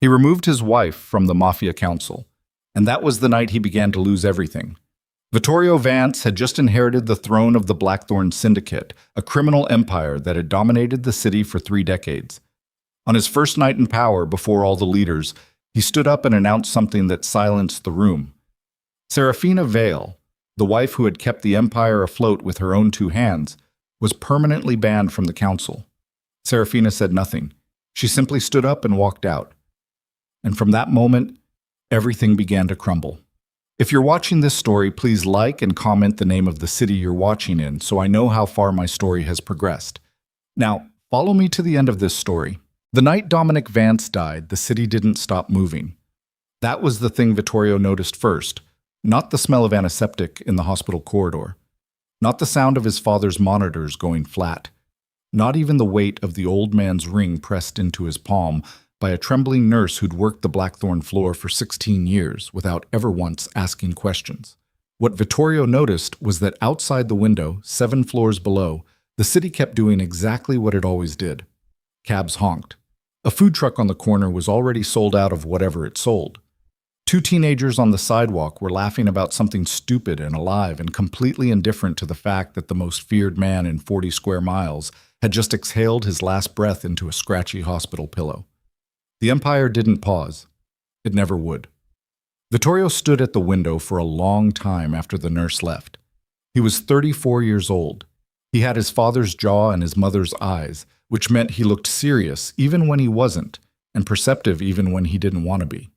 He removed his wife from the Mafia Council, and that was the night he began to lose everything. Vittorio Vance had just inherited the throne of the Blackthorn Syndicate, a criminal empire that had dominated the city for 3 decades. On his first night in power before all the leaders, he stood up and announced something that silenced the room. Seraphina Vale, the wife who had kept the empire afloat with her own 2 hands, was permanently banned from the council. Seraphina said nothing. She simply stood up and walked out. And from that moment, everything began to crumble. If you're watching this story, please like and comment the name of the city you're watching in so I know how far my story has progressed. Now, follow me to the end of this story. The night Dominic Vance died, the city didn't stop moving. That was the thing Vittorio noticed first, not the smell of antiseptic in the hospital corridor, not the sound of his father's monitors going flat, not even the weight of the old man's ring pressed into his palm by a trembling nurse who'd worked the Blackthorn floor for 16 years without ever once asking questions. What Vittorio noticed was that outside the window, 7 floors below, the city kept doing exactly what it always did. Cabs honked. A food truck on the corner was already sold out of whatever it sold. 2 teenagers on the sidewalk were laughing about something stupid and alive and completely indifferent to the fact that the most feared man in 40 square miles had just exhaled his last breath into a scratchy hospital pillow. The empire didn't pause. It never would. Vittorio stood at the window for a long time after the nurse left. He was 34 years old. He had his father's jaw and his mother's eyes, which meant he looked serious even when he wasn't, and perceptive even when he didn't want to be.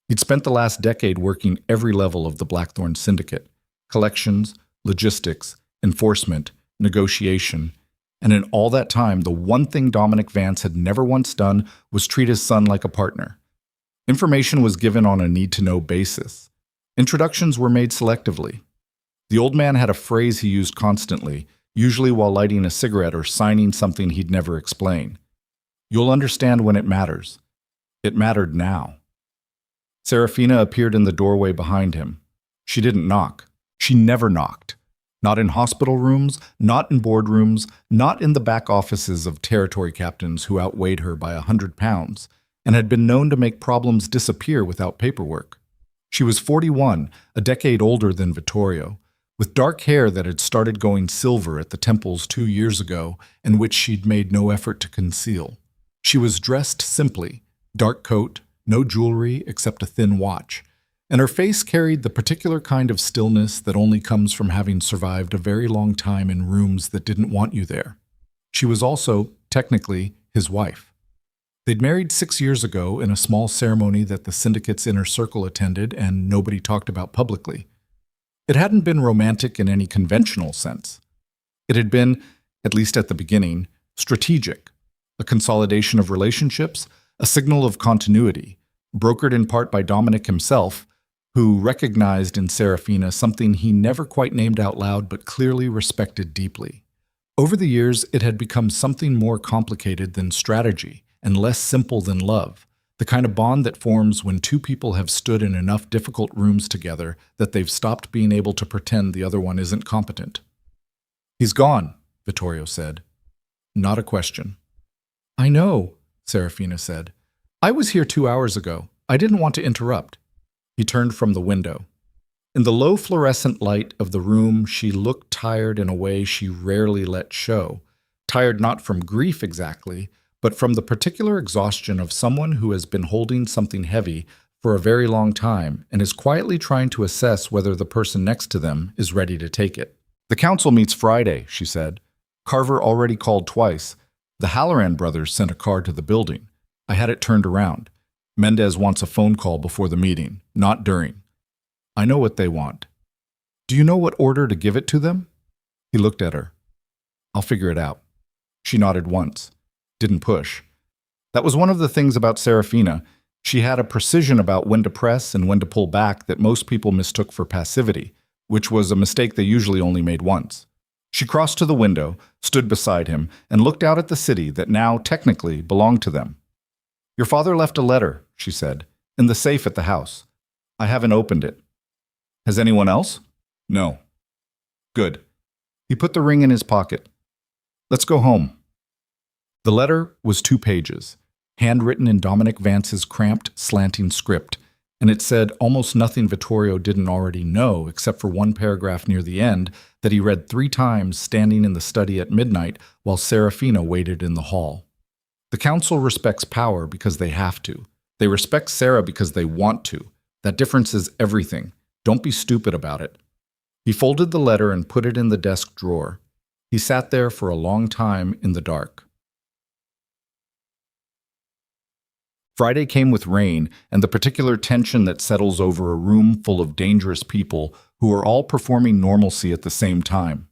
He'd spent the last decade working every level of the Blackthorn Syndicate: collections, logistics, enforcement, negotiation, and in all that time, the one thing Dominic Vance had never once done was treat his son like a partner. Information was given on a need-to-know basis. Introductions were made selectively. The old man had a phrase he used constantly, usually while lighting a cigarette or signing something he'd never explain. "You'll understand when it matters." It mattered now. Seraphina appeared in the doorway behind him. She didn't knock. She never knocked. Not in hospital rooms, not in boardrooms, not in the back offices of territory captains who outweighed her by 100 pounds and had been known to make problems disappear without paperwork. She was 41, a decade older than Vittorio, with dark hair that had started going silver at the temples 2 years ago and which she'd made no effort to conceal. She was dressed simply, dark coat, no jewelry except a thin watch, and her face carried the particular kind of stillness that only comes from having survived a very long time in rooms that didn't want you there. She was also, technically, his wife. They'd married 6 years ago in a small ceremony that the syndicate's inner circle attended and nobody talked about publicly. It hadn't been romantic in any conventional sense. It had been, at least at the beginning, strategic, a consolidation of relationships, a signal of continuity, brokered in part by Dominic himself, who recognized in Seraphina something he never quite named out loud but clearly respected deeply. Over the years, it had become something more complicated than strategy and less simple than love, the kind of bond that forms when 2 people have stood in enough difficult rooms together that they've stopped being able to pretend the other one isn't competent. "He's gone," Vittorio said. Not a question. "I know," Seraphina said. "I was here 2 hours ago. I didn't want to interrupt." He turned from the window. In the low fluorescent light of the room, she looked tired in a way she rarely let show. Tired not from grief exactly, but from the particular exhaustion of someone who has been holding something heavy for a very long time and is quietly trying to assess whether the person next to them is ready to take it. "The council meets Friday," she said. "Carver already called twice. The Halloran brothers sent a car to the building. I had it turned around. Mendez wants a phone call before the meeting, not during. I know what they want. Do you know what order to give it to them?" He looked at her. "I'll figure it out." She nodded once. Didn't push. That was one of the things about Seraphina. She had a precision about when to press and when to pull back that most people mistook for passivity, which was a mistake they usually only made once. She crossed to the window, stood beside him, and looked out at the city that now technically belonged to them. "Your father left a letter," she said, "in the safe at the house. I haven't opened it. Has anyone else?" "No." "Good." He put the ring in his pocket. "Let's go home." The letter was 2 pages. handwritten in Dominic Vance's cramped, slanting script, and it said almost nothing Vittorio didn't already know, except for one paragraph near the end that he read 3 times standing in the study at midnight while Seraphina waited in the hall. The council respects power because they have to. They respect Sarah because they want to. That difference is everything. Don't be stupid about it. He folded the letter and put it in the desk drawer. He sat there for a long time in the dark. Friday came with rain and the particular tension that settles over a room full of dangerous people who are all performing normalcy at the same time.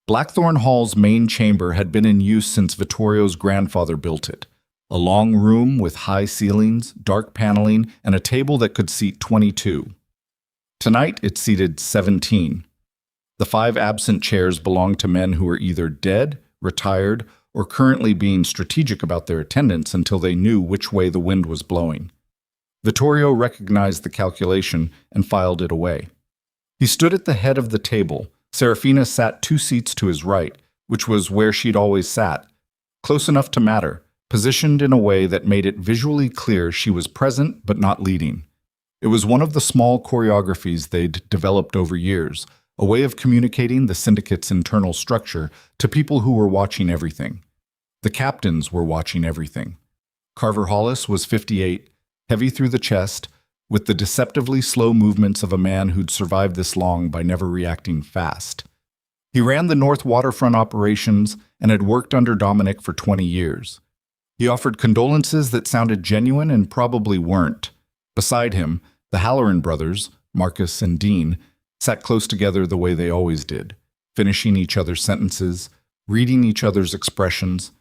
Blackthorn Hall's main chamber had been in use since Vittorio's grandfather built it. A long room with high ceilings, dark paneling, and a table that could seat 22. Tonight it seated 17. The 5 absent chairs belonged to men who were either dead, retired, or currently being strategic about their attendance until they knew which way the wind was blowing. Vittorio recognized the calculation and filed it away. He stood at the head of the table. Seraphina sat 2 seats to his right, which was where she'd always sat, close enough to matter, positioned in a way that made it visually clear she was present but not leading. It was one of the small choreographies they'd developed over years, a way of communicating the syndicate's internal structure to people who were watching everything. The captains were watching everything. Carver Hollis was 58, heavy through the chest, with the deceptively slow movements of a man who'd survived this long by never reacting fast. He ran the North Waterfront operations and had worked under Dominic for 20 years. He offered condolences that sounded genuine and probably weren't. Beside him, the Halloran brothers, Marcus and Dean, sat close together the way they always did, finishing each other's sentences, reading each other's expressions,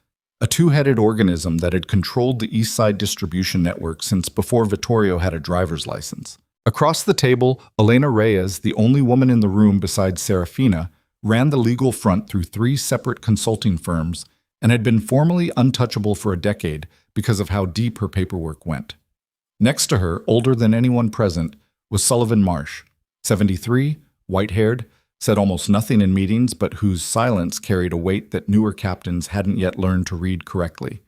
a 2-headed organism that had controlled the East Side distribution network since before Vittorio had a driver's license. Across the table, Elena Reyes, the only woman in the room besides Seraphina, ran the legal front through 3 separate consulting firms and had been formally untouchable for a decade because of how deep her paperwork went. Next to her, older than anyone present, was Sullivan Marsh, 73, white-haired, said almost nothing in meetings but whose silence carried a weight that newer captains hadn't yet learned to read correctly.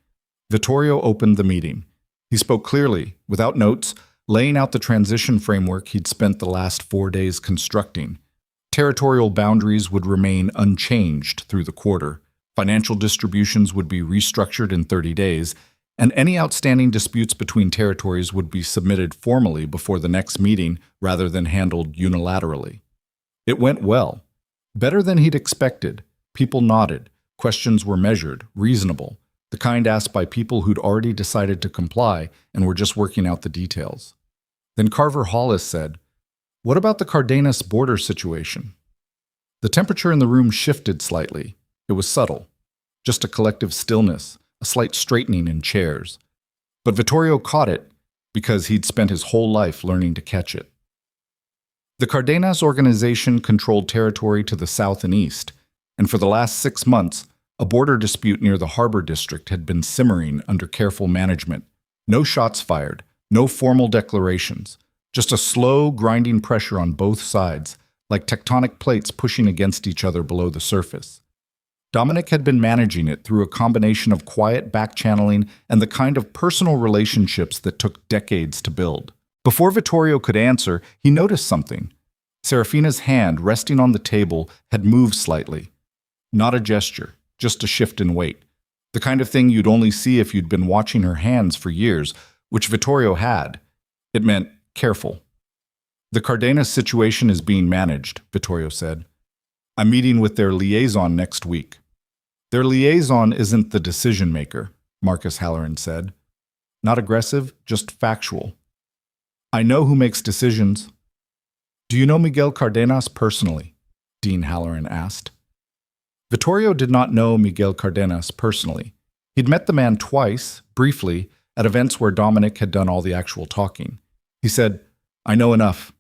Vittorio opened the meeting. He spoke clearly, without notes, laying out the transition framework he'd spent the last 4 days constructing. Territorial boundaries would remain unchanged through the quarter. Financial distributions would be restructured in 30 days, and any outstanding disputes between territories would be submitted formally before the next meeting rather than handled unilaterally. It went well. Better than he'd expected. People nodded. Questions were measured, reasonable, the kind asked by people who'd already decided to comply and were just working out the details. Then Carver Hollis said, "What about the Cardenas border situation?" The temperature in the room shifted slightly. It was subtle. Just a collective stillness, a slight straightening in chairs. But Vittorio caught it because he'd spent his whole life learning to catch it. The Cardenas organization controlled territory to the south and east, and for the last 6 months, a border dispute near the harbor district had been simmering under careful management. No shots fired, no formal declarations, just a slow, grinding pressure on both sides, like tectonic plates pushing against each other below the surface. Dominic had been managing it through a combination of quiet back-channeling and the kind of personal relationships that took decades to build. Before Vittorio could answer, he noticed something. Seraphina's hand, resting on the table, had moved slightly. Not a gesture, just a shift in weight. The kind of thing you'd only see if you'd been watching her hands for years, which Vittorio had. It meant careful. "The Cardenas situation is being managed," Vittorio said. "I'm meeting with their liaison next week." "Their liaison isn't the decision-maker," Marcus Halloran said. "Not aggressive, just factual." "I know who makes decisions." "Do you know Miguel Cardenas personally?" Dean Halloran asked. Vittorio did not know Miguel Cardenas personally. He'd met the man twice, briefly, at events where Dominic had done all the actual talking. He said, "I know enough."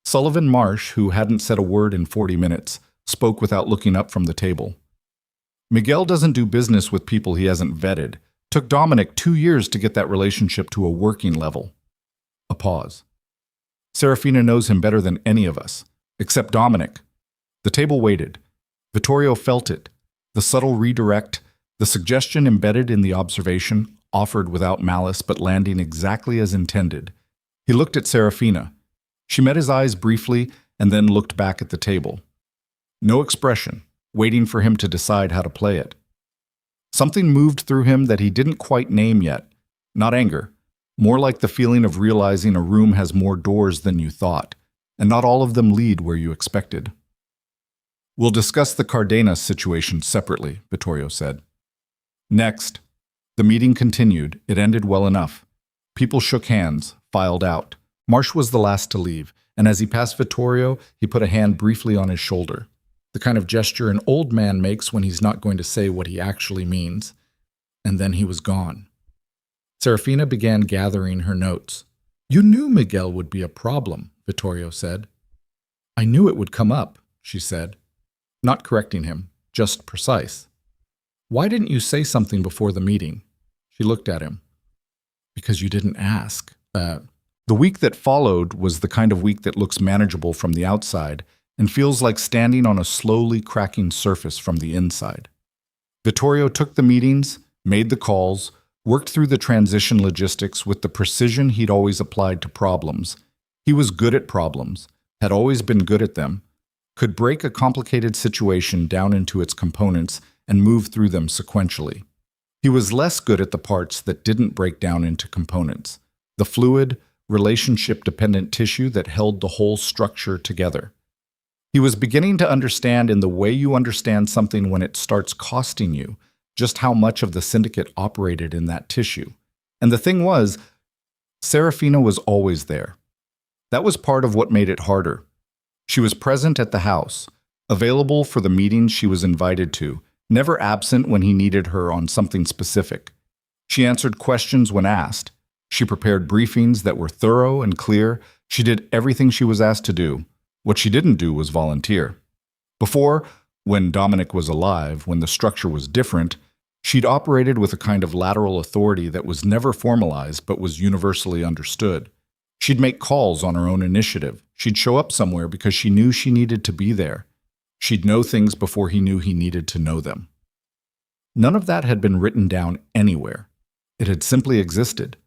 Sullivan Marsh, who hadn't said a word in 40 minutes, spoke without looking up from the table. "Miguel doesn't do business with people he hasn't vetted. Took Dominic 2 years to get that relationship to a working level." A pause. "Seraphina knows him better than any of us, except Dominic." The table waited. Vittorio felt it, the subtle redirect, the suggestion embedded in the observation, offered without malice but landing exactly as intended. He looked at Seraphina. She met his eyes briefly and then looked back at the table. No expression, waiting for him to decide how to play it. Something moved through him that he didn't quite name yet. Not anger, more like the feeling of realizing a room has more doors than you thought, and not all of them lead where you expected. "We'll discuss the Cardenas situation separately," Vittorio said. Next, the meeting continued. It ended well enough. People shook hands, filed out. Marsh was the last to leave, and as he passed Vittorio, he put a hand briefly on his shoulder, the kind of gesture an old man makes when he's not going to say what he actually means. And then he was gone. Seraphina began gathering her notes. "You knew Miguel would be a problem," Vittorio said. "I knew it would come up," she said, not correcting him, just precise. "Why didn't you say something before the meeting?" She looked at him. "Because you didn't ask." The week that followed was the kind of week that looks manageable from the outside and feels like standing on a slowly cracking surface from the inside. Vittorio took the meetings, made the calls, worked through the transition logistics with the precision he'd always applied to problems. He was good at problems, had always been good at them, could break a complicated situation down into its components and move through them sequentially. He was less good at the parts that didn't break down into components, the fluid, relationship-dependent tissue that held the whole structure together. He was beginning to understand in the way you understand something when it starts costing you just how much of the syndicate operated in that tissue. And the thing was, Seraphina was always there. That was part of what made it harder. She was present at the house, available for the meetings she was invited to, never absent when he needed her on something specific. She answered questions when asked. She prepared briefings that were thorough and clear. She did everything she was asked to do. What she didn't do was volunteer. Before, when Dominic was alive, when the structure was different, she'd operated with a kind of lateral authority that was never formalized but was universally understood. She'd make calls on her own initiative. She'd show up somewhere because she knew she needed to be there. She'd know things before he knew he needed to know them. None of that had been written down anywhere. It had simply existed.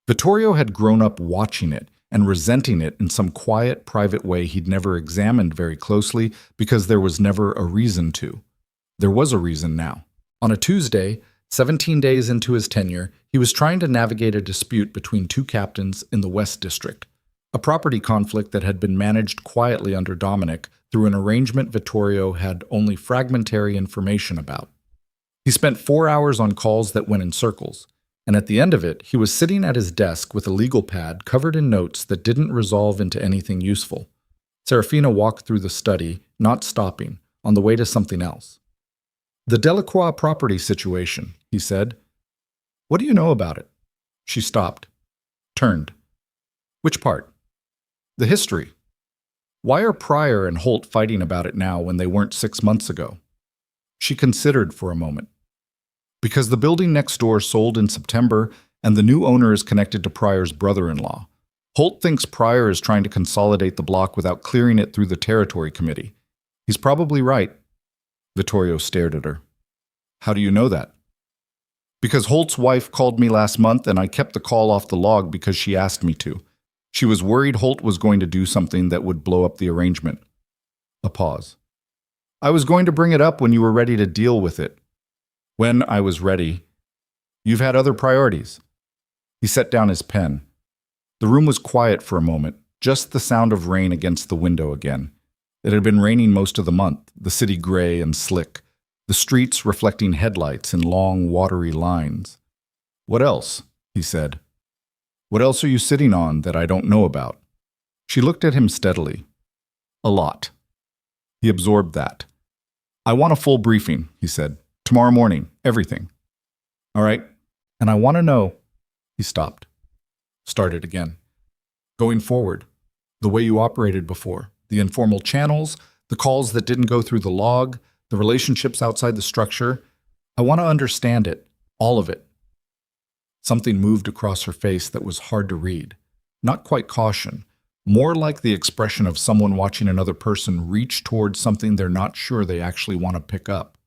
Vittorio had grown up watching it and resenting it in some quiet, private way he'd never examined very closely because there was never a reason to. There was a reason now. On a Tuesday, 17 days into his tenure, he was trying to navigate a dispute between two captains in the West District, a property conflict that had been managed quietly under Dominic through an arrangement Vittorio had only fragmentary information about. He spent 4 hours on calls that went in circles, and at the end of it, he was sitting at his desk with a legal pad covered in notes that didn't resolve into anything useful. Seraphina walked through the study, not stopping, on the way to something else. "The Delacroix property situation," he said. "What do you know about it?" She stopped, turned. "Which part?" "The history. Why are Pryor and Holt fighting about it now when they weren't 6 months ago?" She considered for a moment. "Because the building next door sold in September, and the new owner is connected to Pryor's brother-in-law. Holt thinks Pryor is trying to consolidate the block without clearing it through the territory committee. He's probably right." Vittorio stared at her. "How do you know that?" "Because Holt's wife called me last month and I kept the call off the log because she asked me to. She was worried Holt was going to do something that would blow up the arrangement." A pause. "I was going to bring it up when you were ready to deal with it." "When I was ready. You've had other priorities." He set down his pen. The room was quiet for a moment, just the sound of rain against the window again. It had been raining most of the month, the city gray and slick, the streets reflecting headlights in long, watery lines. "What else?" he said. "What else are you sitting on that I don't know about?" She looked at him steadily. "A lot." He absorbed that. "I want a full briefing," he said. "Tomorrow morning, everything." "All right. And I want to know—" He stopped. Started again. "Going forward, the way you operated before, the informal channels, the calls that didn't go through the log, the relationships outside the structure. I want to understand it, all of it." Something moved across her face that was hard to read. Not quite caution, more like the expression of someone watching another person reach towards something they're not sure they actually want to pick up.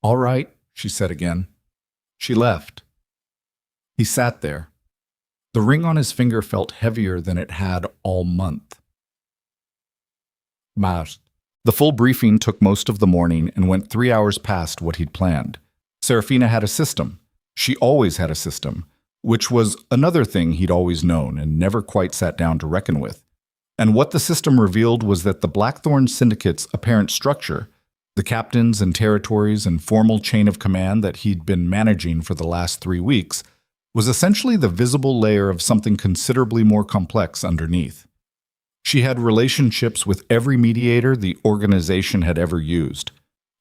"All right," she said again. She left. He sat there. The ring on his finger felt heavier than it had all month. Mast. The full briefing took most of the morning and went 3 hours past what he'd planned. Seraphina had a system. She always had a system, which was another thing he'd always known and never quite sat down to reckon with. And what the system revealed was that the Blackthorn Syndicate's apparent structure, the captains and territories and formal chain of command that he'd been managing for the last 3 weeks, was essentially the visible layer of something considerably more complex underneath. She had relationships with every mediator the organization had ever used.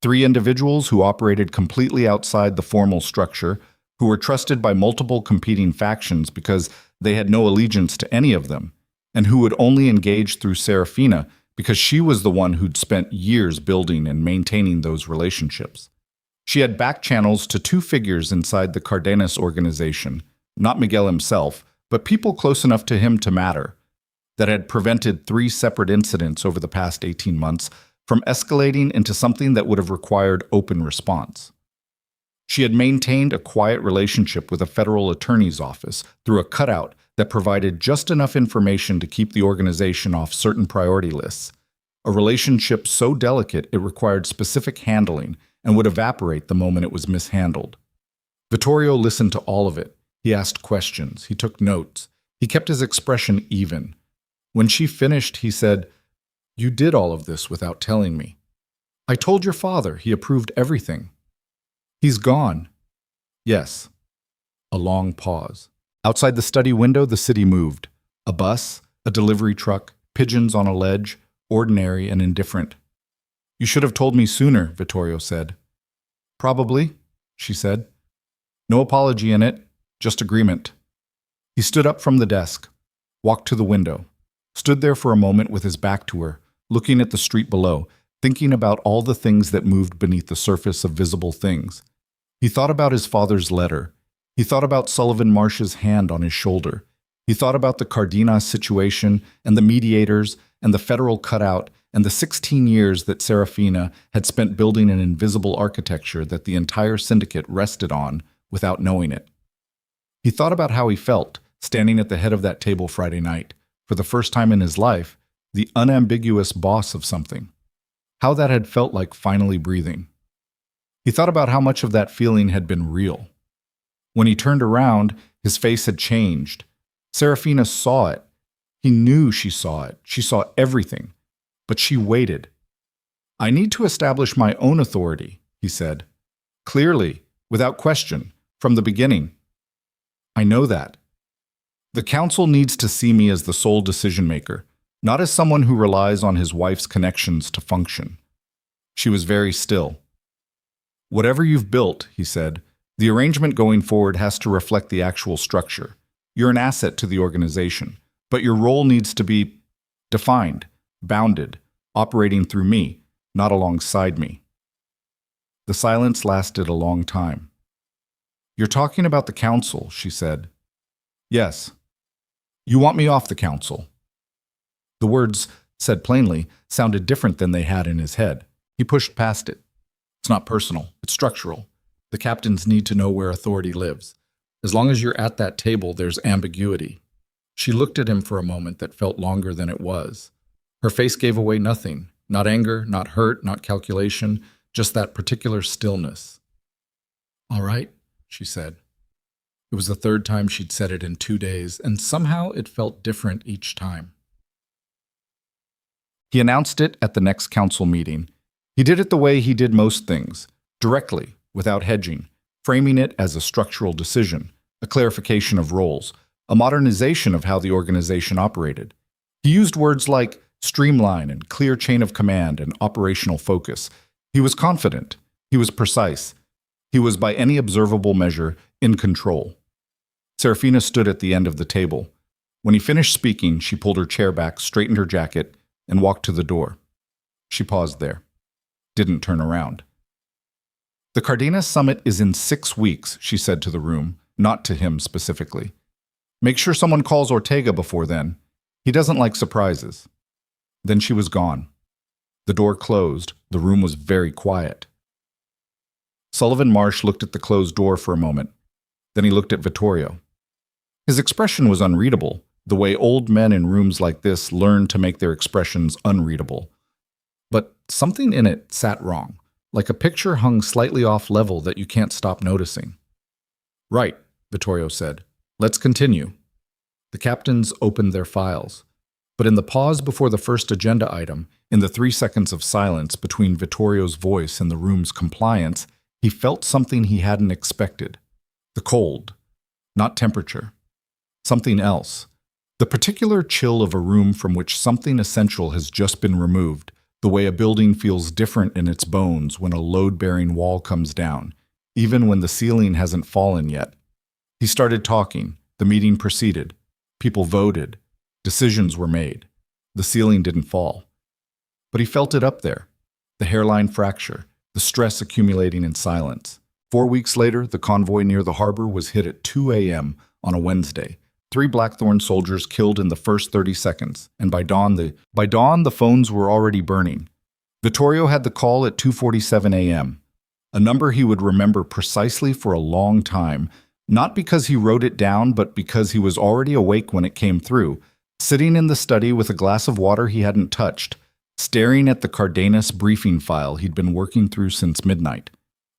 3 individuals who operated completely outside the formal structure, who were trusted by multiple competing factions because they had no allegiance to any of them, and who would only engage through Seraphina because she was the one who'd spent years building and maintaining those relationships. She had back channels to 2 figures inside the Cardenas organization, not Miguel himself, but people close enough to him to matter, that had prevented 3 separate incidents over the past 18 months from escalating into something that would have required open response. She had maintained a quiet relationship with a federal attorney's office through a cutout that provided just enough information to keep the organization off certain priority lists, a relationship so delicate it required specific handling and would evaporate the moment it was mishandled. Vittorio listened to all of it. He asked questions. He took notes. He kept his expression even. When she finished, he said, "You did all of this without telling me. I told your father. He approved everything." "He's gone." "Yes." A long pause. Outside the study window, the city moved. A bus, a delivery truck, pigeons on a ledge, ordinary and indifferent. "You should have told me sooner," Vittorio said. "Probably," she said. No apology in it, just agreement. He stood up from the desk, walked to the window, stood there for a moment with his back to her, looking at the street below, thinking about all the things that moved beneath the surface of visible things. He thought about his father's letter. He thought about Sullivan Marsh's hand on his shoulder. He thought about the Cardenas situation and the mediators and the federal cutout and the 16 years that Seraphina had spent building an invisible architecture that the entire syndicate rested on without knowing it. He thought about how he felt, standing at the head of that table Friday night, for the first time in his life, the unambiguous boss of something. How that had felt like finally breathing. He thought about how much of that feeling had been real. When he turned around, his face had changed. Seraphina saw it. He knew she saw it. She saw everything. But she waited. "I need to establish my own authority," he said. "Clearly, without question, from the beginning. I know that. The council needs to see me as the sole decision-maker, not as someone who relies on his wife's connections to function." She was very still. "Whatever you've built," he said, "the arrangement going forward has to reflect the actual structure. You're an asset to the organization, but your role needs to be defined, bounded, operating through me, not alongside me." The silence lasted a long time. "You're talking about the council," she said. "Yes. You want me off the council." The words, said plainly, sounded different than they had in his head. He pushed past it. "It's not personal. It's structural. The captains need to know where authority lives. As long as you're at that table, there's ambiguity." She looked at him for a moment that felt longer than it was. Her face gave away nothing. Not anger, not hurt, not calculation, just that particular stillness. "All right," she said. It was the 3rd time she'd said it in 2 days, and somehow it felt different each time. He announced it at the next council meeting. He did it the way he did most things, directly, without hedging, framing it as a structural decision, a clarification of roles, a modernization of how the organization operated. He used words like streamline and clear chain of command and operational focus. He was confident. He was precise. He was, by any observable measure, in control. Seraphina stood at the end of the table. When he finished speaking, she pulled her chair back, straightened her jacket, and walked to the door. She paused there. Didn't turn around. "The Cardenas Summit is in 6 weeks," she said to the room, not to him specifically. "Make sure someone calls Ortega before then. He doesn't like surprises." Then she was gone. The door closed. The room was very quiet. Sullivan Marsh looked at the closed door for a moment. Then he looked at Vittorio. His expression was unreadable, the way old men in rooms like this learn to make their expressions unreadable. But something in it sat wrong, like a picture hung slightly off level that you can't stop noticing. "Right," Vittorio said. "Let's continue." The captains opened their files. But in the pause before the first agenda item, in the 3 seconds of silence between Vittorio's voice and the room's compliance, he felt something he hadn't expected. The cold. Not temperature. Something else. The particular chill of a room from which something essential has just been removed, the way a building feels different in its bones when a load-bearing wall comes down, even when the ceiling hasn't fallen yet. He started talking. The meeting proceeded. People voted. Decisions were made. The ceiling didn't fall. But he felt it up there. The hairline fracture, the stress accumulating in silence. 4 weeks later, the convoy near the harbor was hit at 2 a.m. on a Wednesday. 3 Blackthorn soldiers killed in the first 30 seconds, and by dawn the phones were already burning. Vittorio had the call at 2:47 a.m., a number he would remember precisely for a long time, not because he wrote it down, but because he was already awake when it came through, sitting in the study with a glass of water he hadn't touched, staring at the Cardenas briefing file he'd been working through since midnight.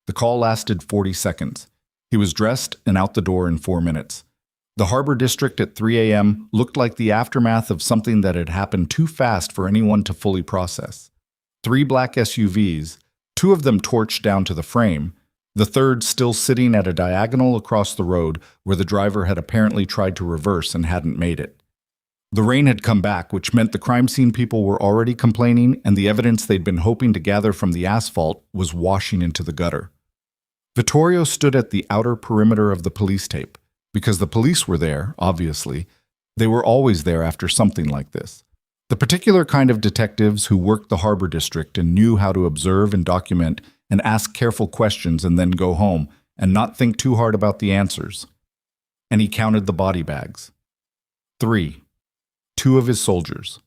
The call lasted 40 seconds. He was dressed and out the door in 4 minutes. The harbor district at 3 a.m. looked like the aftermath of something that had happened too fast for anyone to fully process. 3 black SUVs, 2 of them torched down to the frame, the third still sitting at a diagonal across the road where the driver had apparently tried to reverse and hadn't made it. The rain had come back, which meant the crime scene people were already complaining, and the evidence they'd been hoping to gather from the asphalt was washing into the gutter. Vittorio stood at the outer perimeter of the police tape. Because the police were there, obviously. They were always there after something like this. The particular kind of detectives who worked the harbor district and knew how to observe and document and ask careful questions and then go home and not think too hard about the answers. And he counted the body bags. 3. 2 of his soldiers.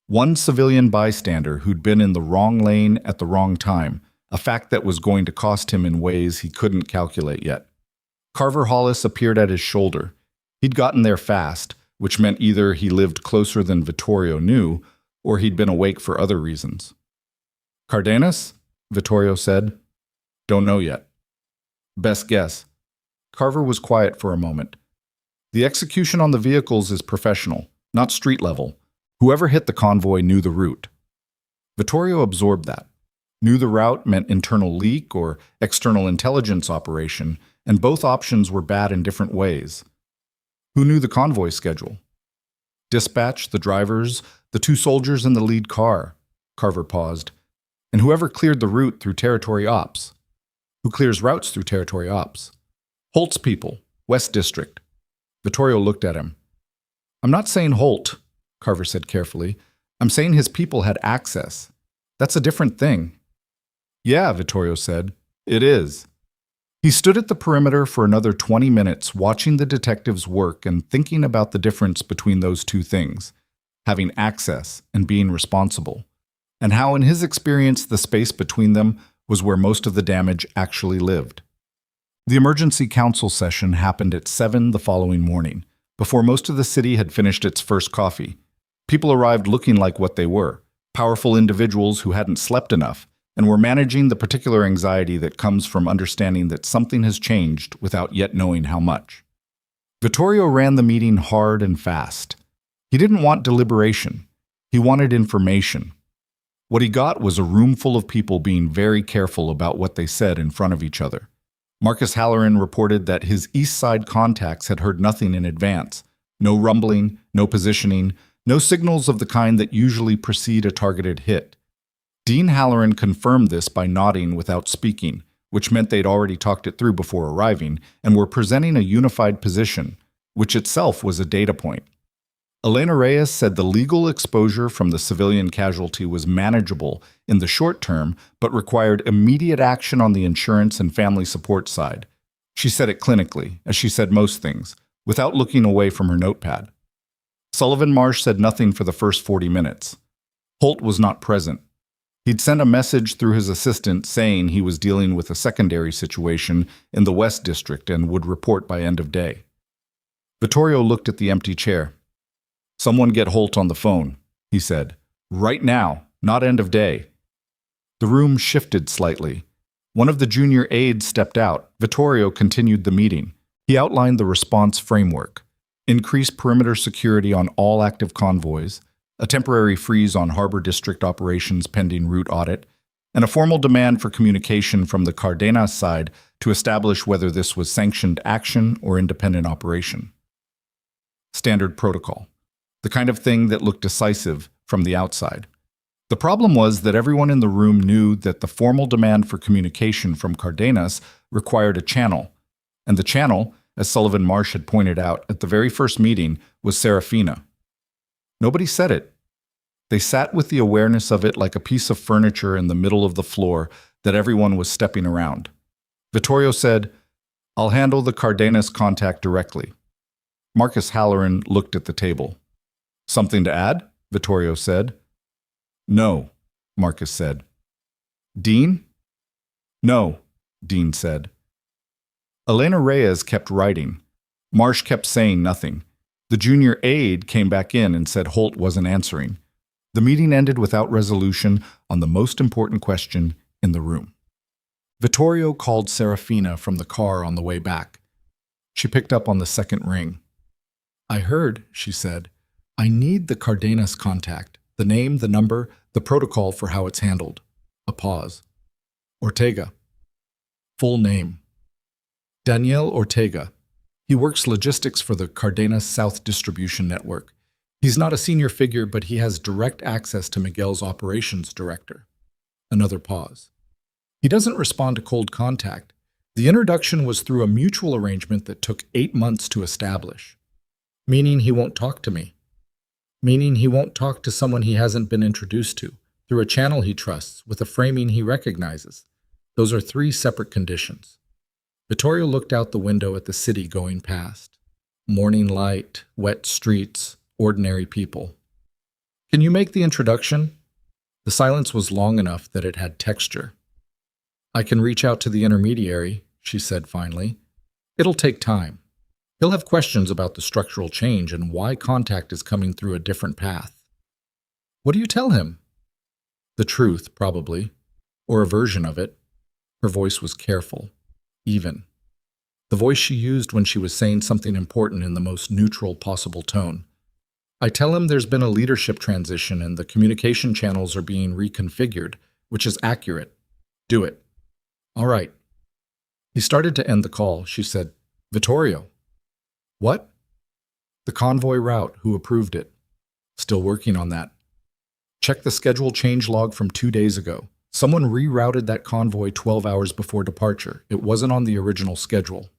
1 civilian bystander who'd been in the wrong lane at the wrong time, a fact that was going to cost him in ways he couldn't calculate yet. Carver Hollis appeared at his shoulder. He'd gotten there fast, which meant either he lived closer than Vittorio knew, or he'd been awake for other reasons. "Cardenas?" Vittorio said. "Don't know yet." "Best guess." Carver was quiet for a moment. "The execution on the vehicles is professional, not street level. Whoever hit the convoy knew the route." Vittorio absorbed that. Knew the route meant internal leak or external intelligence operation, and both options were bad in different ways. Who knew the convoy schedule? Dispatch, the drivers, the 2 soldiers in the lead car. Carver paused. And whoever cleared the route through territory ops. Who clears routes through territory ops? Holt's people, West District. Vittorio looked at him. "I'm not saying Holt," Carver said carefully. "I'm saying his people had access. That's a different thing." "Yeah," Vittorio said. "It is." He stood at the perimeter for another 20 minutes, watching the detectives work and thinking about the difference between those 2 things, having access and being responsible, and how in his experience the space between them was where most of the damage actually lived. The emergency council session happened at 7 the following morning, before most of the city had finished its first coffee. People arrived looking like what they were, powerful individuals who hadn't slept enough, and were managing the particular anxiety that comes from understanding that something has changed without yet knowing how much. Vittorio ran the meeting hard and fast. He didn't want deliberation. He wanted information. What he got was a room full of people being very careful about what they said in front of each other. Marcus Halloran reported that his East Side contacts had heard nothing in advance. No rumbling, no positioning, no signals of the kind that usually precede a targeted hit. Dean Halloran confirmed this by nodding without speaking, which meant they'd already talked it through before arriving and were presenting a unified position, which itself was a data point. Elena Reyes said the legal exposure from the civilian casualty was manageable in the short term, but required immediate action on the insurance and family support side. She said it clinically, as she said most things, without looking away from her notepad. Sullivan Marsh said nothing for the first 40 minutes. Holt was not present. He'd sent a message through his assistant saying he was dealing with a secondary situation in the West District and would report by end of day. Vittorio looked at the empty chair. "Someone get Holt on the phone," he said. "Right now, not end of day." The room shifted slightly. One of the junior aides stepped out. Vittorio continued the meeting. He outlined the response framework: increase perimeter security on all active convoys, a temporary freeze on Harbor District operations pending route audit, and a formal demand for communication from the Cardenas side to establish whether this was sanctioned action or independent operation. Standard protocol. The kind of thing that looked decisive from the outside. The problem was that everyone in the room knew that the formal demand for communication from Cardenas required a channel, and the channel, as Sullivan Marsh had pointed out at the very first meeting, was Seraphina. Nobody said it. They sat with the awareness of it like a piece of furniture in the middle of the floor that everyone was stepping around. Vittorio said, "I'll handle the Cardenas contact directly." Marcus Halloran looked at the table. "Something to add?" Vittorio said. "No," Marcus said. "Dean?" "No," Dean said. Elena Reyes kept writing. Marsh kept saying nothing. The junior aide came back in and said Holt wasn't answering. The meeting ended without resolution on the most important question in the room. Vittorio called Seraphina from the car on the way back. She picked up on the second ring. "I heard," she said. "I need the Cardenas contact, the name, the number, the protocol for how it's handled." A pause. "Ortega." "Full name." "Daniel Ortega. He works logistics for the Cardenas South Distribution Network. He's not a senior figure, but he has direct access to Miguel's operations director." Another pause. "He doesn't respond to cold contact. The introduction was through a mutual arrangement that took 8 months to establish." "Meaning he won't talk to me?" "Meaning he won't talk to someone he hasn't been introduced to, through a channel he trusts, with a framing he recognizes. Those are 3 separate conditions." Vittorio looked out the window at the city going past. Morning light, wet streets, ordinary people. "Can you make the introduction?" The silence was long enough that it had texture. "I can reach out to the intermediary," she said finally. "It'll take time. He'll have questions about the structural change and why contact is coming through a different path." "What do you tell him?" "The truth, probably. Or a version of it." Her voice was careful, even. The voice she used when she was saying something important in the most neutral possible tone. "I tell him there's been a leadership transition and the communication channels are being reconfigured, which is accurate. Do it." "All right." He started to end the call. She said, "Vittorio." "What?" "The convoy route, who approved it." "Still working on that." "Check the schedule change log from 2 days ago. Someone rerouted that convoy 12 hours before departure. It wasn't on the original schedule."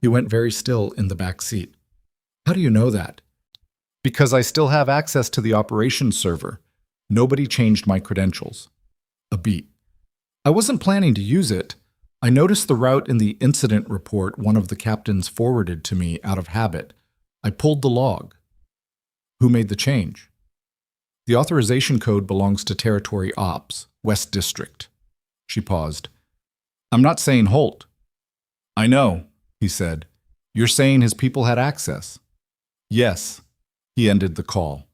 He went very still in the back seat. "How do you know that?" "Because I still have access to the operations server. Nobody changed my credentials." A beat. "I wasn't planning to use it. I noticed the route in the incident report one of the captains forwarded to me out of habit. I pulled the log." "Who made the change?" "The authorization code belongs to Territory Ops, West District." She paused. "I'm not saying Holt." "I know," he said. "You're saying his people had access." "Yes." He ended the call.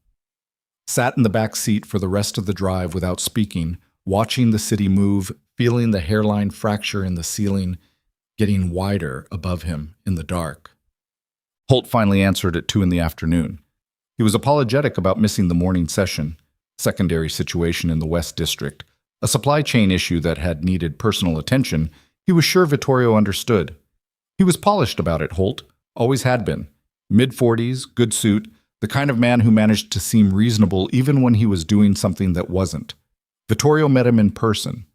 Sat in the back seat for the rest of the drive without speaking, watching the city move, feeling the hairline fracture in the ceiling, getting wider above him in the dark. Holt finally answered at 2 in the afternoon. He was apologetic about missing the morning session, secondary situation in the West District, a supply chain issue that had needed personal attention. He was sure Vittorio understood. He was polished about it, Holt, always had been. Mid-40s, good suit, the kind of man who managed to seem reasonable even when he was doing something that wasn't. Vittorio met him in person.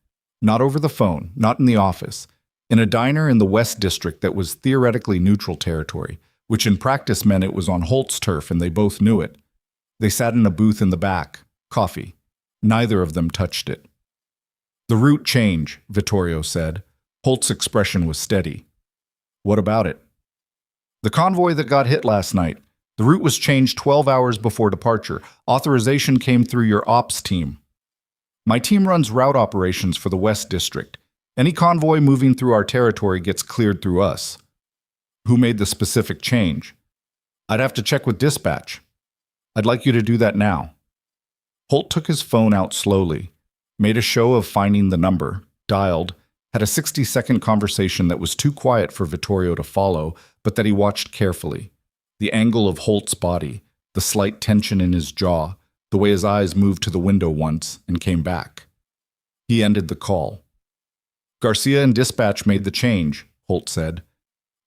Not over the phone, not in the office. In a diner in the West District that was theoretically neutral territory, which in practice meant it was on Holt's turf and they both knew it. They sat in a booth in the back, coffee. Neither of them touched it. "The route change," Vittorio said. Holt's expression was steady. "What about it?" "The convoy that got hit last night. The route was changed 12 hours before departure. Authorization came through your ops team." "My team runs route operations for the West District. Any convoy moving through our territory gets cleared through us." "Who made the specific change?" I'd have to check with dispatch. I'd like you to do that now. Holt took his phone out slowly, made a show of finding the number, dialed, had a 60-second conversation that was too quiet for Vittorio to follow, but that he watched carefully. The angle of Holt's body, the slight tension in his jaw, the way his eyes moved to the window once and came back. He ended the call. Garcia and dispatch made the change, Holt said,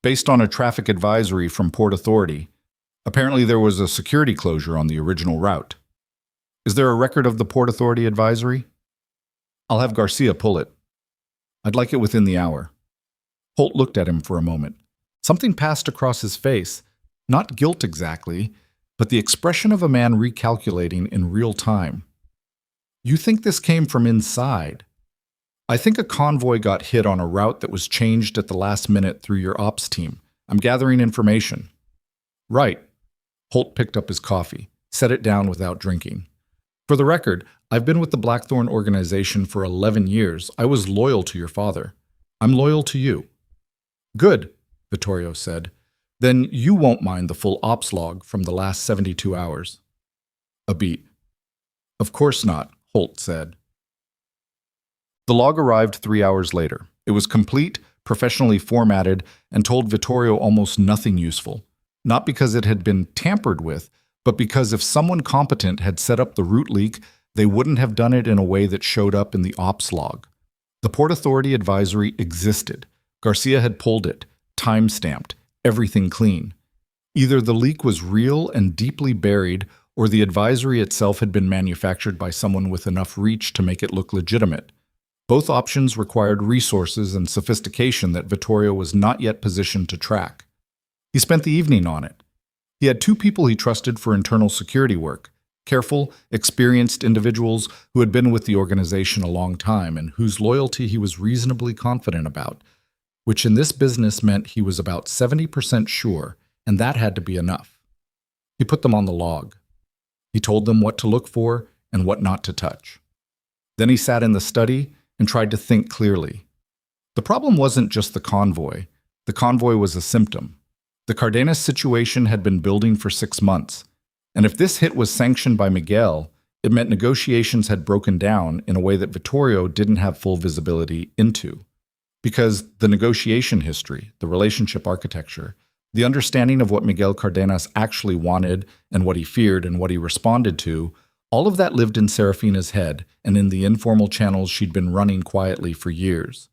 based on a traffic advisory from Port Authority. Apparently there was a security closure on the original route. Is there a record of the Port Authority advisory? I'll have Garcia pull it. I'd like it within the hour. Holt looked at him for a moment. Something passed across his face, not guilt exactly, but the expression of a man recalculating in real time. You think this came from inside? I think a convoy got hit on a route that was changed at the last minute through your ops team. I'm gathering information. Right. Holt picked up his coffee, set it down without drinking. For the record, I've been with the Blackthorn organization for 11 years. I was loyal to your father. I'm loyal to you. Good, Vittorio said. Then you won't mind the full ops log from the last 72 hours. A beat. Of course not, Holt said. The log arrived 3 hours later. It was complete, professionally formatted, and told Vittorio almost nothing useful. Not because it had been tampered with, but because if someone competent had set up the route leak, they wouldn't have done it in a way that showed up in the ops log. The Port Authority advisory existed. Garcia had pulled it, time-stamped, everything clean. Either the leak was real and deeply buried, or the advisory itself had been manufactured by someone with enough reach to make it look legitimate. Both options required resources and sophistication that Vittorio was not yet positioned to track. He spent the evening on it. He had 2 people he trusted for internal security work, careful, experienced individuals who had been with the organization a long time and whose loyalty he was reasonably confident about, which in this business meant he was about 70% sure, and that had to be enough. He put them on the log. He told them what to look for and what not to touch. Then he sat in the study and tried to think clearly. The problem wasn't just the convoy. The convoy was a symptom. The Cardenas situation had been building for 6 months, and if this hit was sanctioned by Miguel, it meant negotiations had broken down in a way that Vittorio didn't have full visibility into. Because the negotiation history, the relationship architecture, the understanding of what Miguel Cardenas actually wanted and what he feared and what he responded to, all of that lived in Seraphina's head and in the informal channels she'd been running quietly for years.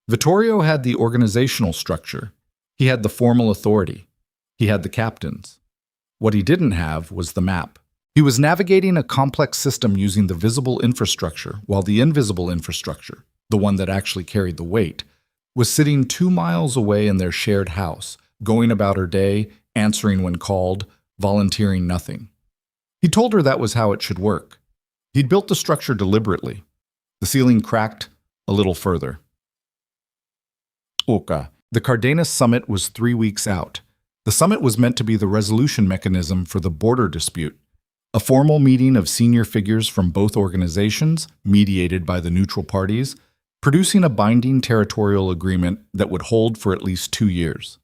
Vittorio had the organizational structure. He had the formal authority. He had the captains. What he didn't have was the map. He was navigating a complex system using the visible infrastructure, while the invisible infrastructure, the one that actually carried the weight, was sitting 2 miles away in their shared house, going about her day, answering when called, volunteering nothing. He told her that was how it should work. He'd built the structure deliberately. The ceiling cracked a little further. Oka. The Cardenas summit was 3 weeks out. The summit was meant to be the resolution mechanism for the border dispute. A formal meeting of senior figures from both organizations, mediated by the neutral parties, producing a binding territorial agreement that would hold for at least 2 years.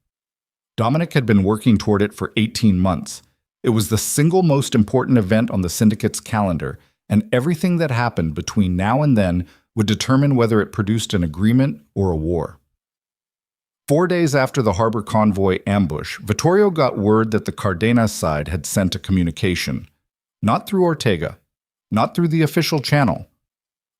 Dominic had been working toward it for 18 months. It was the single most important event on the syndicate's calendar, and everything that happened between now and then would determine whether it produced an agreement or a war. 4 days after the harbor convoy ambush, Vittorio got word that the Cardenas side had sent a communication, not through Ortega, not through the official channel,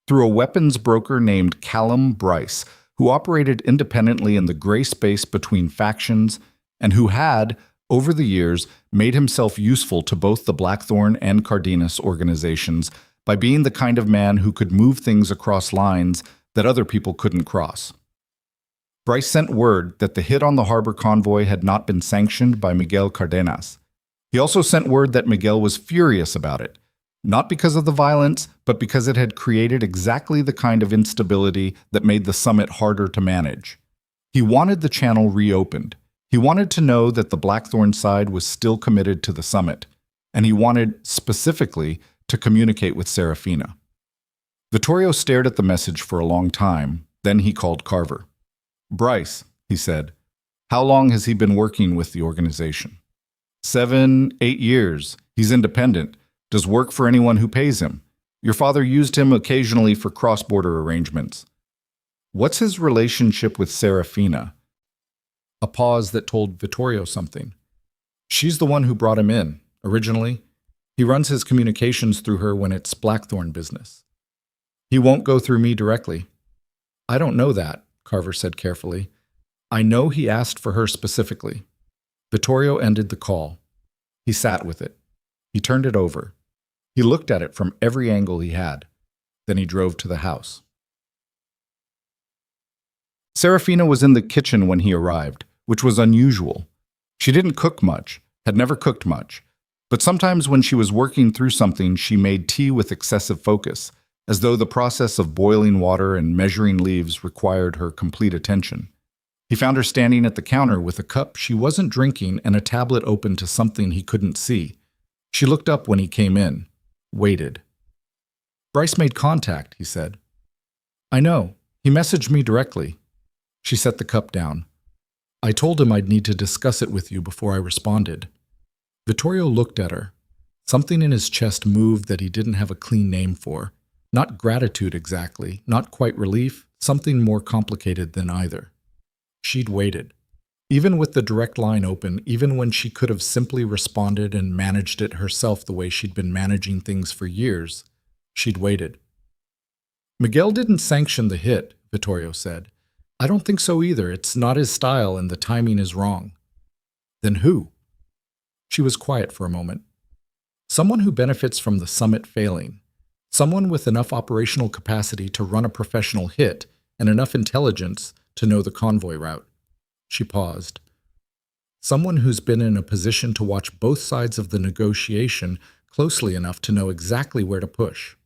through a weapons broker named Callum Bryce, who operated independently in the gray space between factions and who had, over the years, made himself useful to both the Blackthorn and Cardenas organizations by being the kind of man who could move things across lines that other people couldn't cross. Bryce sent word that the hit on the harbor convoy had not been sanctioned by Miguel Cardenas. He also sent word that Miguel was furious about it, not because of the violence, but because it had created exactly the kind of instability that made the summit harder to manage. He wanted the channel reopened. He wanted to know that the Blackthorn side was still committed to the summit, and he wanted, specifically, to communicate with Seraphina. Vittorio stared at the message for a long time, then he called Carver. "Bryce," he said, "how long has he been working with the organization?" 7, 8 years. He's independent. Does work for anyone who pays him. Your father used him occasionally for cross-border arrangements. What's his relationship with Seraphina? A pause that told Vittorio something. She's the one who brought him in, originally. He runs his communications through her when it's Blackthorn business. He won't go through me directly. I don't know that, Carver said carefully. I know he asked for her specifically. Vittorio ended the call. He sat with it. He turned it over. He looked at it from every angle he had. Then he drove to the house. Seraphina was in the kitchen when he arrived, which was unusual. She didn't cook much, had never cooked much, but sometimes when she was working through something, she made tea with excessive focus, as though the process of boiling water and measuring leaves required her complete attention. He found her standing at the counter with a cup she wasn't drinking and a tablet open to something he couldn't see. She looked up when he came in, waited. Bryce made contact, he said. I know. He messaged me directly. She set the cup down. I told him I'd need to discuss it with you before I responded. Vittorio looked at her. Something in his chest moved that he didn't have a clean name for. Not gratitude exactly, not quite relief, something more complicated than either. She'd waited. Even with the direct line open, even when she could have simply responded and managed it herself the way she'd been managing things for years, she'd waited. Miguel didn't sanction the hit, Vittorio said. I don't think so either. It's not his style and the timing is wrong. Then who? She was quiet for a moment. Someone who benefits from the summit failing. Someone with enough operational capacity to run a professional hit and enough intelligence to know the convoy route. She paused. Someone who's been in a position to watch both sides of the negotiation closely enough to know exactly where to push.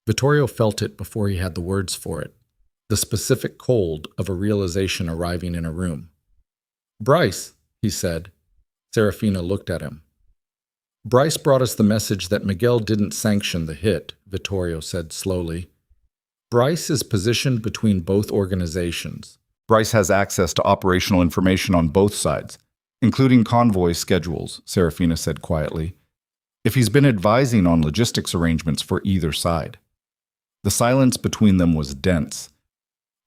Vittorio felt it before he had the words for it. The specific cold of a realization arriving in a room. Bryce, he said. Seraphina looked at him. Bryce brought us the message that Miguel didn't sanction the hit, Vittorio said slowly. Bryce is positioned between both organizations. Bryce has access to operational information on both sides, including convoy schedules, Seraphina said quietly. If he's been advising on logistics arrangements for either side. The silence between them was dense.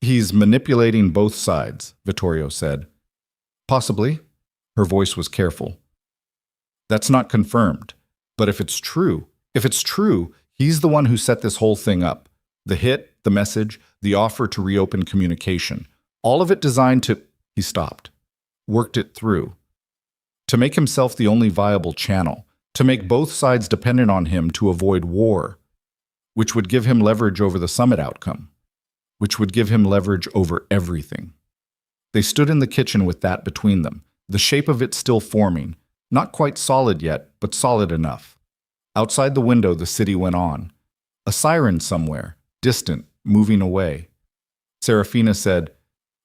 He's manipulating both sides, Vittorio said. Possibly. Her voice was careful. That's not confirmed. But if it's true, he's the one who set this whole thing up. The hit, the message, the offer to reopen communication. All of it designed to... He stopped. Worked it through. To make himself the only viable channel. To make both sides dependent on him to avoid war. Which would give him leverage over the summit outcome. Which would give him leverage over everything. They stood in the kitchen with that between them, the shape of it still forming, not quite solid yet, but solid enough. Outside the window, the city went on. A siren somewhere, distant, moving away. Seraphina said,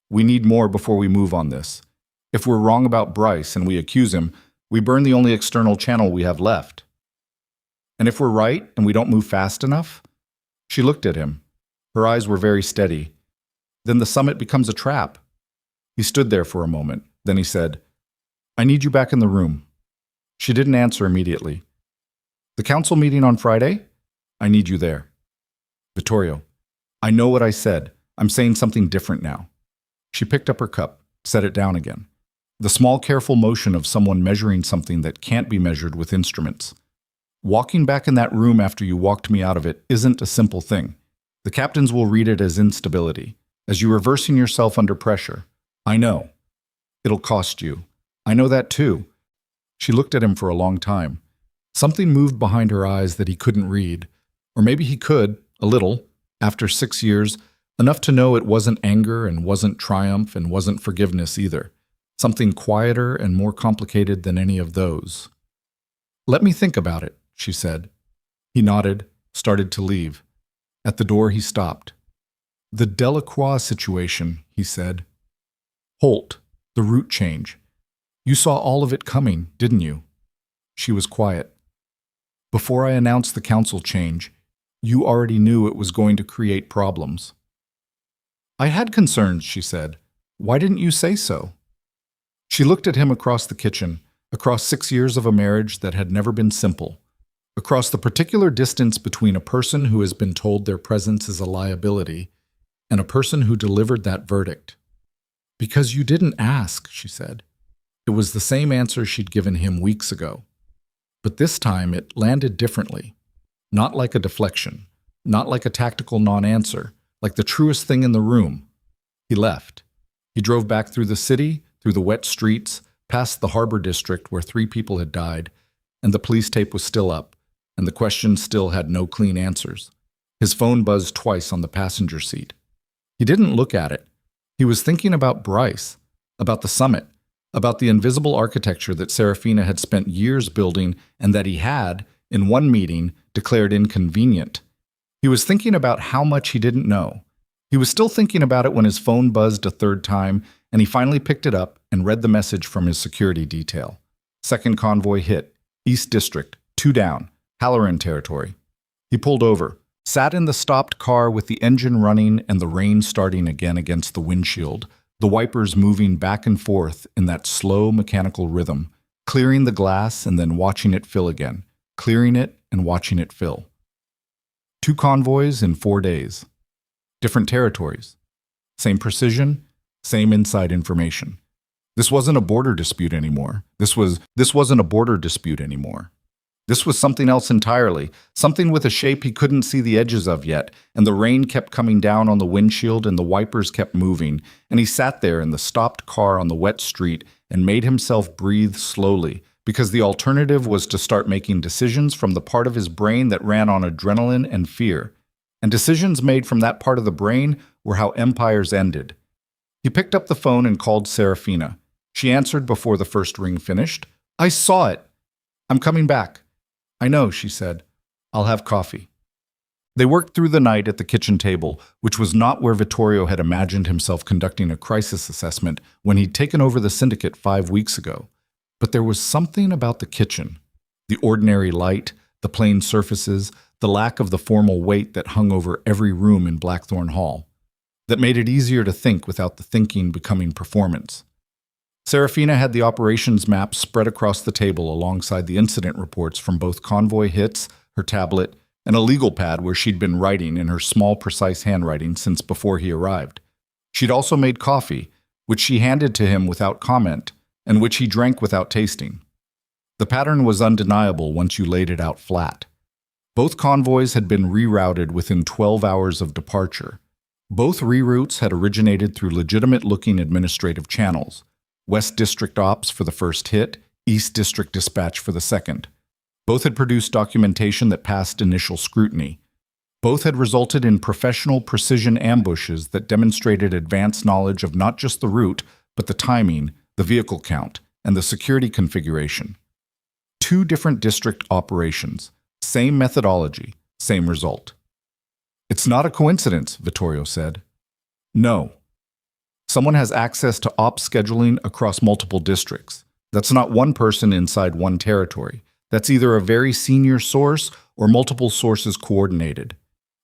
We need more before we move on this. If we're wrong about Bryce and we accuse him, we burn the only external channel we have left. And if we're right and we don't move fast enough? She looked at him. Her eyes were very steady. Then the summit becomes a trap. He stood there for a moment. Then he said, I need you back in the room. She didn't answer immediately. The council meeting on Friday? I need you there. Vittorio, I know what I said. I'm saying something different now. She picked up her cup, set it down again. The small, careful motion of someone measuring something that can't be measured with instruments. Walking back in that room after you walked me out of it isn't a simple thing. The captains will read it as instability, as you reversing yourself under pressure. I know. It'll cost you. I know that too. She looked at him for a long time. Something moved behind her eyes that he couldn't read. Or maybe he could, a little, after 6 years, enough to know it wasn't anger and wasn't triumph and wasn't forgiveness either. Something quieter and more complicated than any of those. Let me think about it, she said. He nodded, started to leave. At the door, he stopped. The Delacroix situation, he said. Holt, the route change. You saw all of it coming, didn't you? She was quiet. Before I announced the council change, you already knew it was going to create problems. I had concerns, she said. Why didn't you say so? She looked at him across the kitchen, across 6 years of a marriage that had never been simple, across the particular distance between a person who has been told their presence is a liability and a person who delivered that verdict. "Because you didn't ask," she said. It was the same answer she'd given him weeks ago. But this time it landed differently. Not like a deflection, not like a tactical non-answer, like the truest thing in the room. He left. He drove back through the city, through the wet streets, past the harbor district where 3 people had died, and the police tape was still up, and the questions still had no clean answers. His phone buzzed twice on the passenger seat. He didn't look at it. He was thinking about Bryce, about the summit, about the invisible architecture that Seraphina had spent years building and that he had, in one meeting, declared inconvenient. He was thinking about how much he didn't know. He was still thinking about it when his phone buzzed a third time, and he finally picked it up and read the message from his security detail. Second convoy hit. East District. 2 down. Halloran territory. He pulled over, sat in the stopped car with the engine running and the rain starting again against the windshield, the wipers moving back and forth in that slow mechanical rhythm, clearing the glass and then watching it fill again, clearing it and watching it fill. 2 convoys in 4 days. Different territories. Same precision, same inside information. This wasn't a border dispute anymore. This wasn't a border dispute anymore. This was something else entirely, something with a shape he couldn't see the edges of yet, and the rain kept coming down on the windshield and the wipers kept moving, and he sat there in the stopped car on the wet street and made himself breathe slowly, because the alternative was to start making decisions from the part of his brain that ran on adrenaline and fear. And decisions made from that part of the brain were how empires ended. He picked up the phone and called Seraphina. She answered before the first ring finished. "I saw it. I'm coming back." "I know," she said. "I'll have coffee." They worked through the night at the kitchen table, which was not where Vittorio had imagined himself conducting a crisis assessment when he'd taken over the syndicate 5 weeks ago. But there was something about the kitchen. The ordinary light, the plain surfaces, the lack of the formal weight that hung over every room in Blackthorn Hall, that made it easier to think without the thinking becoming performance. Seraphina had the operations map spread across the table alongside the incident reports from both convoy hits, her tablet, and a legal pad where she'd been writing in her small, precise handwriting since before he arrived. She'd also made coffee, which she handed to him without comment, and which he drank without tasting. The pattern was undeniable once you laid it out flat. Both convoys had been rerouted within 12 hours of departure. Both reroutes had originated through legitimate-looking administrative channels. West District Ops for the first hit, East District Dispatch for the second. Both had produced documentation that passed initial scrutiny. Both had resulted in professional precision ambushes that demonstrated advanced knowledge of not just the route, but the timing, the vehicle count, and the security configuration. 2 different district operations, same methodology, same result. "It's not a coincidence," Vittorio said. "No. Someone has access to ops scheduling across multiple districts. That's not one person inside one territory. That's either a very senior source or multiple sources coordinated."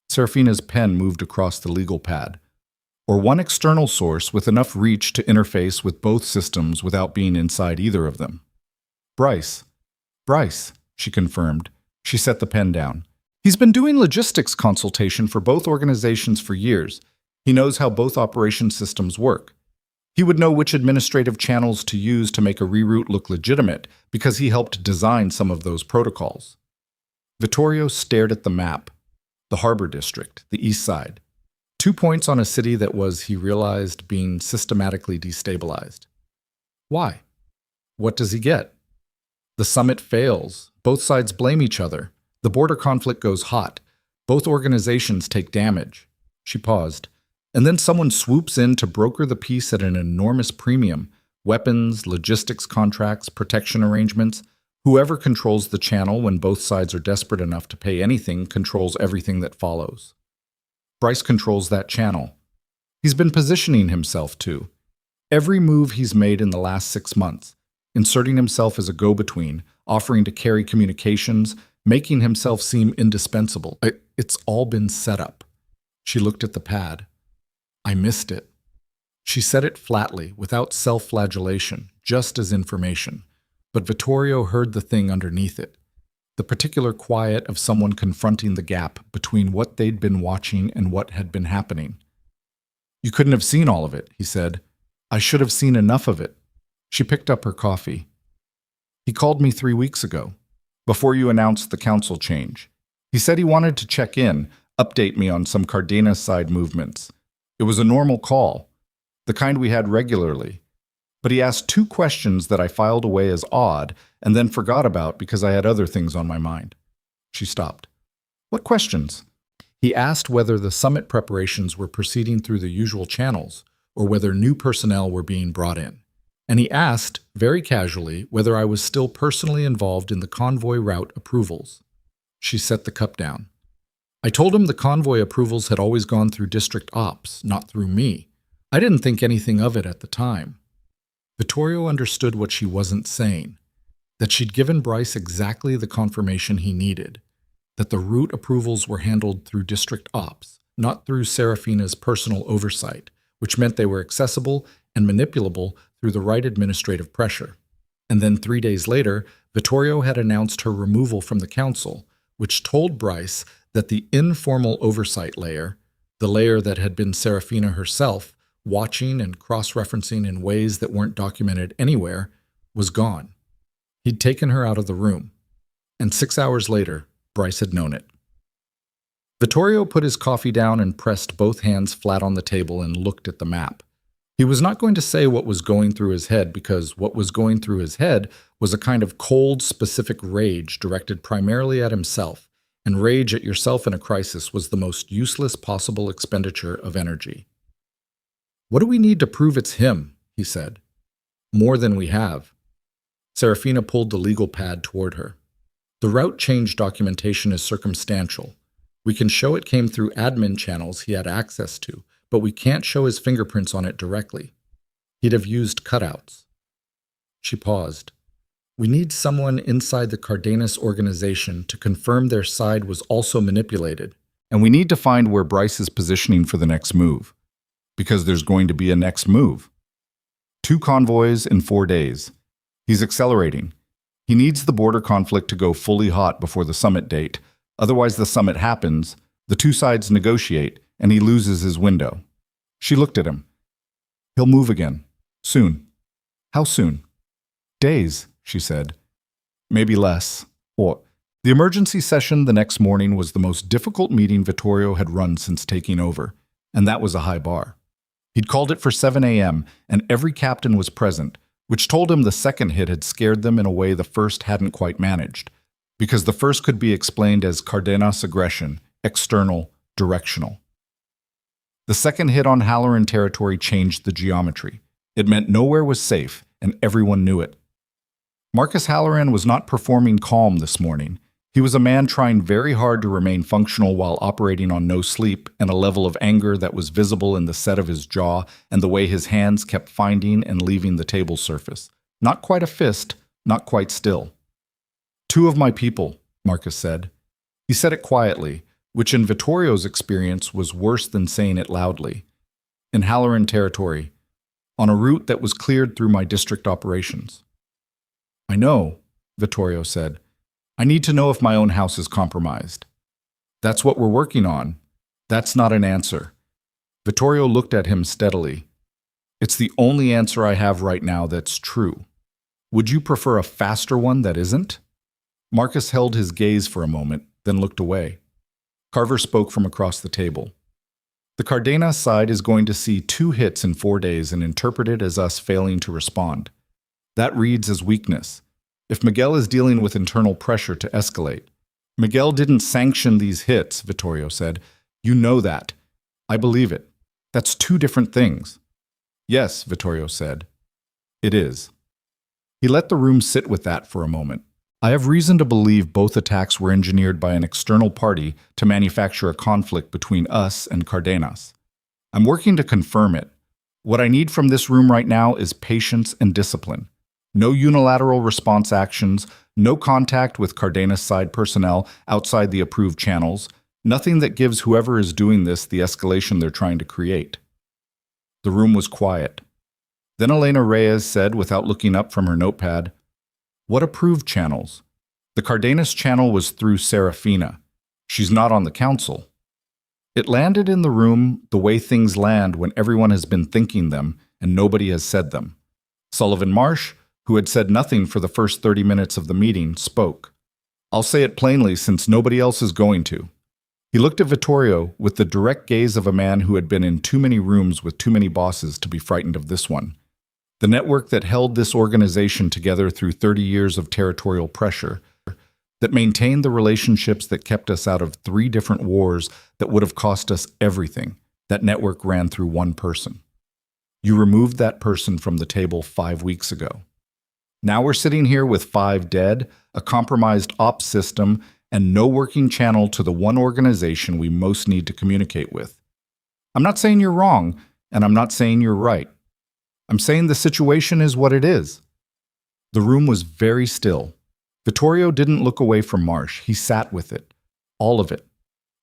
Seraphina's pen moved across the legal pad. "Or one external source with enough reach to interface with both systems without being inside either of them." "Bryce," she confirmed. She set the pen down. "He's been doing logistics consultation for both organizations for years. He knows how both operation systems work. He would know which administrative channels to use to make a reroute look legitimate because he helped design some of those protocols." Vittorio stared at the map. The harbor district, the east side. 2 points on a city that was, he realized, being systematically destabilized. Why? What does he get? The summit fails. Both sides blame each other. The border conflict goes hot. Both organizations take damage. She paused. And then someone swoops in to broker the peace at an enormous premium. Weapons, logistics contracts, protection arrangements. Whoever controls the channel when both sides are desperate enough to pay anything controls everything that follows. Bryce controls that channel. He's been positioning himself to. Every move he's made in the last 6 months, inserting himself as a go-between, offering to carry communications, making himself seem indispensable. It's all been set up. She looked at the pad. "I missed it." She said it flatly, without self-flagellation, just as information. but Vittorio heard the thing underneath it, the particular quiet of someone confronting the gap between what they'd been watching and what had been happening. "You couldn't have seen all of it," he said. "I should have seen enough of it." She picked up her coffee. "He called me 3 weeks ago, before you announced the council change. He said he wanted to check in, update me on some Cardenas side movements. It was a normal call, the kind we had regularly. But he asked 2 questions that I filed away as odd and then forgot about because I had other things on my mind." She stopped. "What questions?" "He asked whether the summit preparations were proceeding through the usual channels or whether new personnel were being brought in. And he asked, very casually, whether I was still personally involved in the convoy route approvals." She set the cup down. "I told him the convoy approvals had always gone through district ops, not through me. I didn't think anything of it at the time." Vittorio understood what she wasn't saying, that she'd given Bryce exactly the confirmation he needed, that the route approvals were handled through district ops, not through Seraphina's personal oversight, which meant they were accessible and manipulable through the right administrative pressure. And then 3 days later, Vittorio had announced her removal from the council, which told Bryce that the informal oversight layer, the layer that had been Seraphina herself, watching and cross-referencing in ways that weren't documented anywhere, was gone. He'd taken her out of the room. And 6 hours later, Bryce had known it. Vittorio put his coffee down and pressed both hands flat on the table and looked at the map. He was not going to say what was going through his head because what was going through his head was a kind of cold, specific rage directed primarily at himself, and rage at yourself in a crisis was the most useless possible expenditure of energy. "What do we need to prove it's him?" he said. "More than we have." Seraphina pulled the legal pad toward her. "The route change documentation is circumstantial. We can show it came through admin channels he had access to, but we can't show his fingerprints on it directly. He'd have used cutouts." She paused. "We need someone inside the Cardenas organization to confirm their side was also manipulated. And we need to find where Bryce is positioning for the next move. Because there's going to be a next move. 2 convoys in 4 days. He's accelerating. He needs the border conflict to go fully hot before the summit date. Otherwise the summit happens, the 2 sides negotiate, and he loses his window." She looked at him. "He'll move again. Soon." "How soon?" "Days," she said. "Maybe less." Or the emergency session the next morning was the most difficult meeting Vittorio had run since taking over, and that was a high bar. He'd called it for 7 a.m., and every captain was present, which told him the second hit had scared them in a way the first hadn't quite managed, because the first could be explained as Cardenas aggression, external, directional. The second hit on Halloran territory changed the geometry. It meant nowhere was safe, and everyone knew it. Marcus Halloran was not performing calm this morning. He was a man trying very hard to remain functional while operating on no sleep and a level of anger that was visible in the set of his jaw and the way his hands kept finding and leaving the table surface. Not quite a fist, not quite still. "2 of my people," Marcus said. He said it quietly, which in Vittorio's experience was worse than saying it loudly. "In Halloran territory, on a route that was cleared through my district operations." "I know," Vittorio said. "I need to know if my own house is compromised." "That's what we're working on." "That's not an answer." Vittorio looked at him steadily. "It's the only answer I have right now that's true. Would you prefer a faster one that isn't?" Marcus held his gaze for a moment, then looked away. Carver spoke from across the table. "The Cardenas side is going to see 2 hits in 4 days and interpret it as us failing to respond. That reads as weakness. If Miguel is dealing with internal pressure to escalate." "Miguel didn't sanction these hits," Vittorio said. "You know that. I believe it. That's 2 different things." "Yes," Vittorio said. "It is." He let the room sit with that for a moment. "I have reason to believe both attacks were engineered by an external party to manufacture a conflict between us and Cardenas. I'm working to confirm it. What I need from this room right now is patience and discipline. No unilateral response actions, no contact with Cardenas side personnel outside the approved channels, nothing that gives whoever is doing this the escalation they're trying to create." The room was quiet. Then Elena Reyes said, without looking up from her notepad, What approved channels? The Cardenas channel was through Seraphina. She's not on the council. It landed in the room the way things land when everyone has been thinking them and nobody has said them. Sullivan Marsh, who had said nothing for the first 30 minutes of the meeting, spoke. I'll say it plainly since nobody else is going to. He looked at Vittorio with the direct gaze of a man who had been in too many rooms with too many bosses to be frightened of this one. The network that held this organization together through 30 years of territorial pressure, that maintained the relationships that kept us out of 3 different wars that would have cost us everything, that network ran through one person. You removed that person from the table 5 weeks ago. Now we're sitting here with 5 dead, a compromised ops system, and no working channel to the one organization we most need to communicate with. I'm not saying you're wrong, and I'm not saying you're right. I'm saying the situation is what it is. The room was very still. Vittorio didn't look away from Marsh. He sat with it. All of it.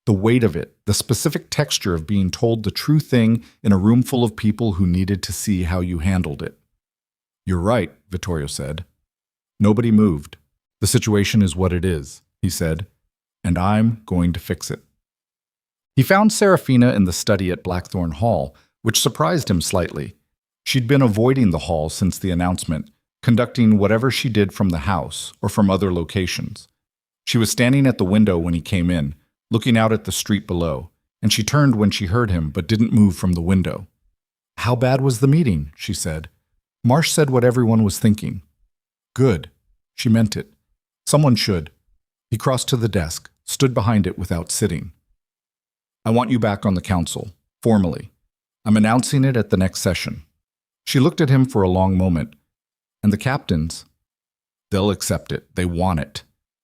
The weight of it. The specific texture of being told the true thing in a room full of people who needed to see how you handled it. You're right, Vittorio said. Nobody moved. The situation is what it is, he said, and I'm going to fix it. He found Seraphina in the study at Blackthorn Hall, which surprised him slightly. She'd been avoiding the hall since the announcement, conducting whatever she did from the house or from other locations. She was standing at the window when he came in, looking out at the street below, and she turned when she heard him but didn't move from the window. How bad was the meeting? She said. Marsh said what everyone was thinking. Good. She meant it. Someone should. He crossed to the desk, stood behind it without sitting. I want you back on the council, formally. I'm announcing it at the next session. She looked at him for a long moment. And the captains? They'll accept it. They want it.